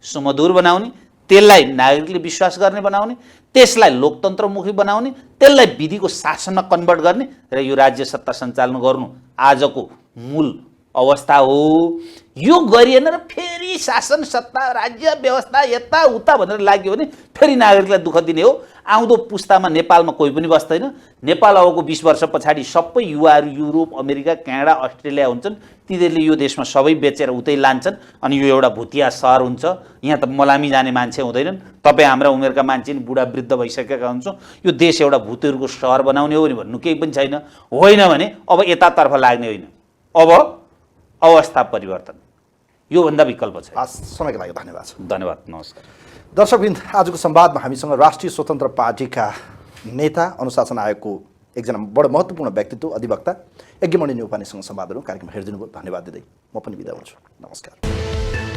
सुमधुर बनाउने, त्यसलाई नागरिकले विश्वास गर्ने बनाउने, त्यसलाई लोकतन्त्रमुखी बनाउने, त्यसलाई विधिको शासनमा कन्भर्ट गर्ने र यो राज्य सत्ता सञ्चालन गर्नु आजको मूल अवस्था हो। यो गरिएन र फेरि शासन सत्ता राज्य व्यवस्था यताउता भनेर लाग्यो भने फेरि नागरिकलाई दुःख दिने हो। आउँदो पुस्तामा नेपालमा कोही पनि बस्दैन। नेपाल अबको 20 वर्ष पछाडि सबै युवाहरू युरोप अमेरिका क्यानाडा अस्ट्रेलिया हुन्छन्। तिनीहरूले यो देशमा सबै बेचेर उतै लान्छन् अनि यो एउटा भुतिया सहर हुन्छ। यहाँ त मलामी जाने मान्छे हुँदैनन्। तपाईँ हाम्रा उमेरका मान्छे नि बुढा वृद्ध भइसकेका हुन्छौँ। यो देश एउटा भूतहरूको सहर बनाउने हो भन्नु केही पनि छैन। होइन भने अब यतातर्फ लाग्ने होइन, अब अवस्था परिवर्तन, योभन्दा विकल्प छ। समयको लागि धन्यवाद। धन्यवाद, नमस्कार। दर्शकवृन्द, आजको संवादमा हामीसँग राष्ट्रिय स्वतन्त्र पार्टीका नेता, अनुशासन आयोगको एकजना बडो महत्त्वपूर्ण व्यक्तित्व, अधिवक्ता यज्ञमणि न्यौपानेसँग संवादहरू कार्यक्रम हेरिदिनु भयो। धन्यवाद दिँदै म पनि बिदा हुन्छु। नमस्कार।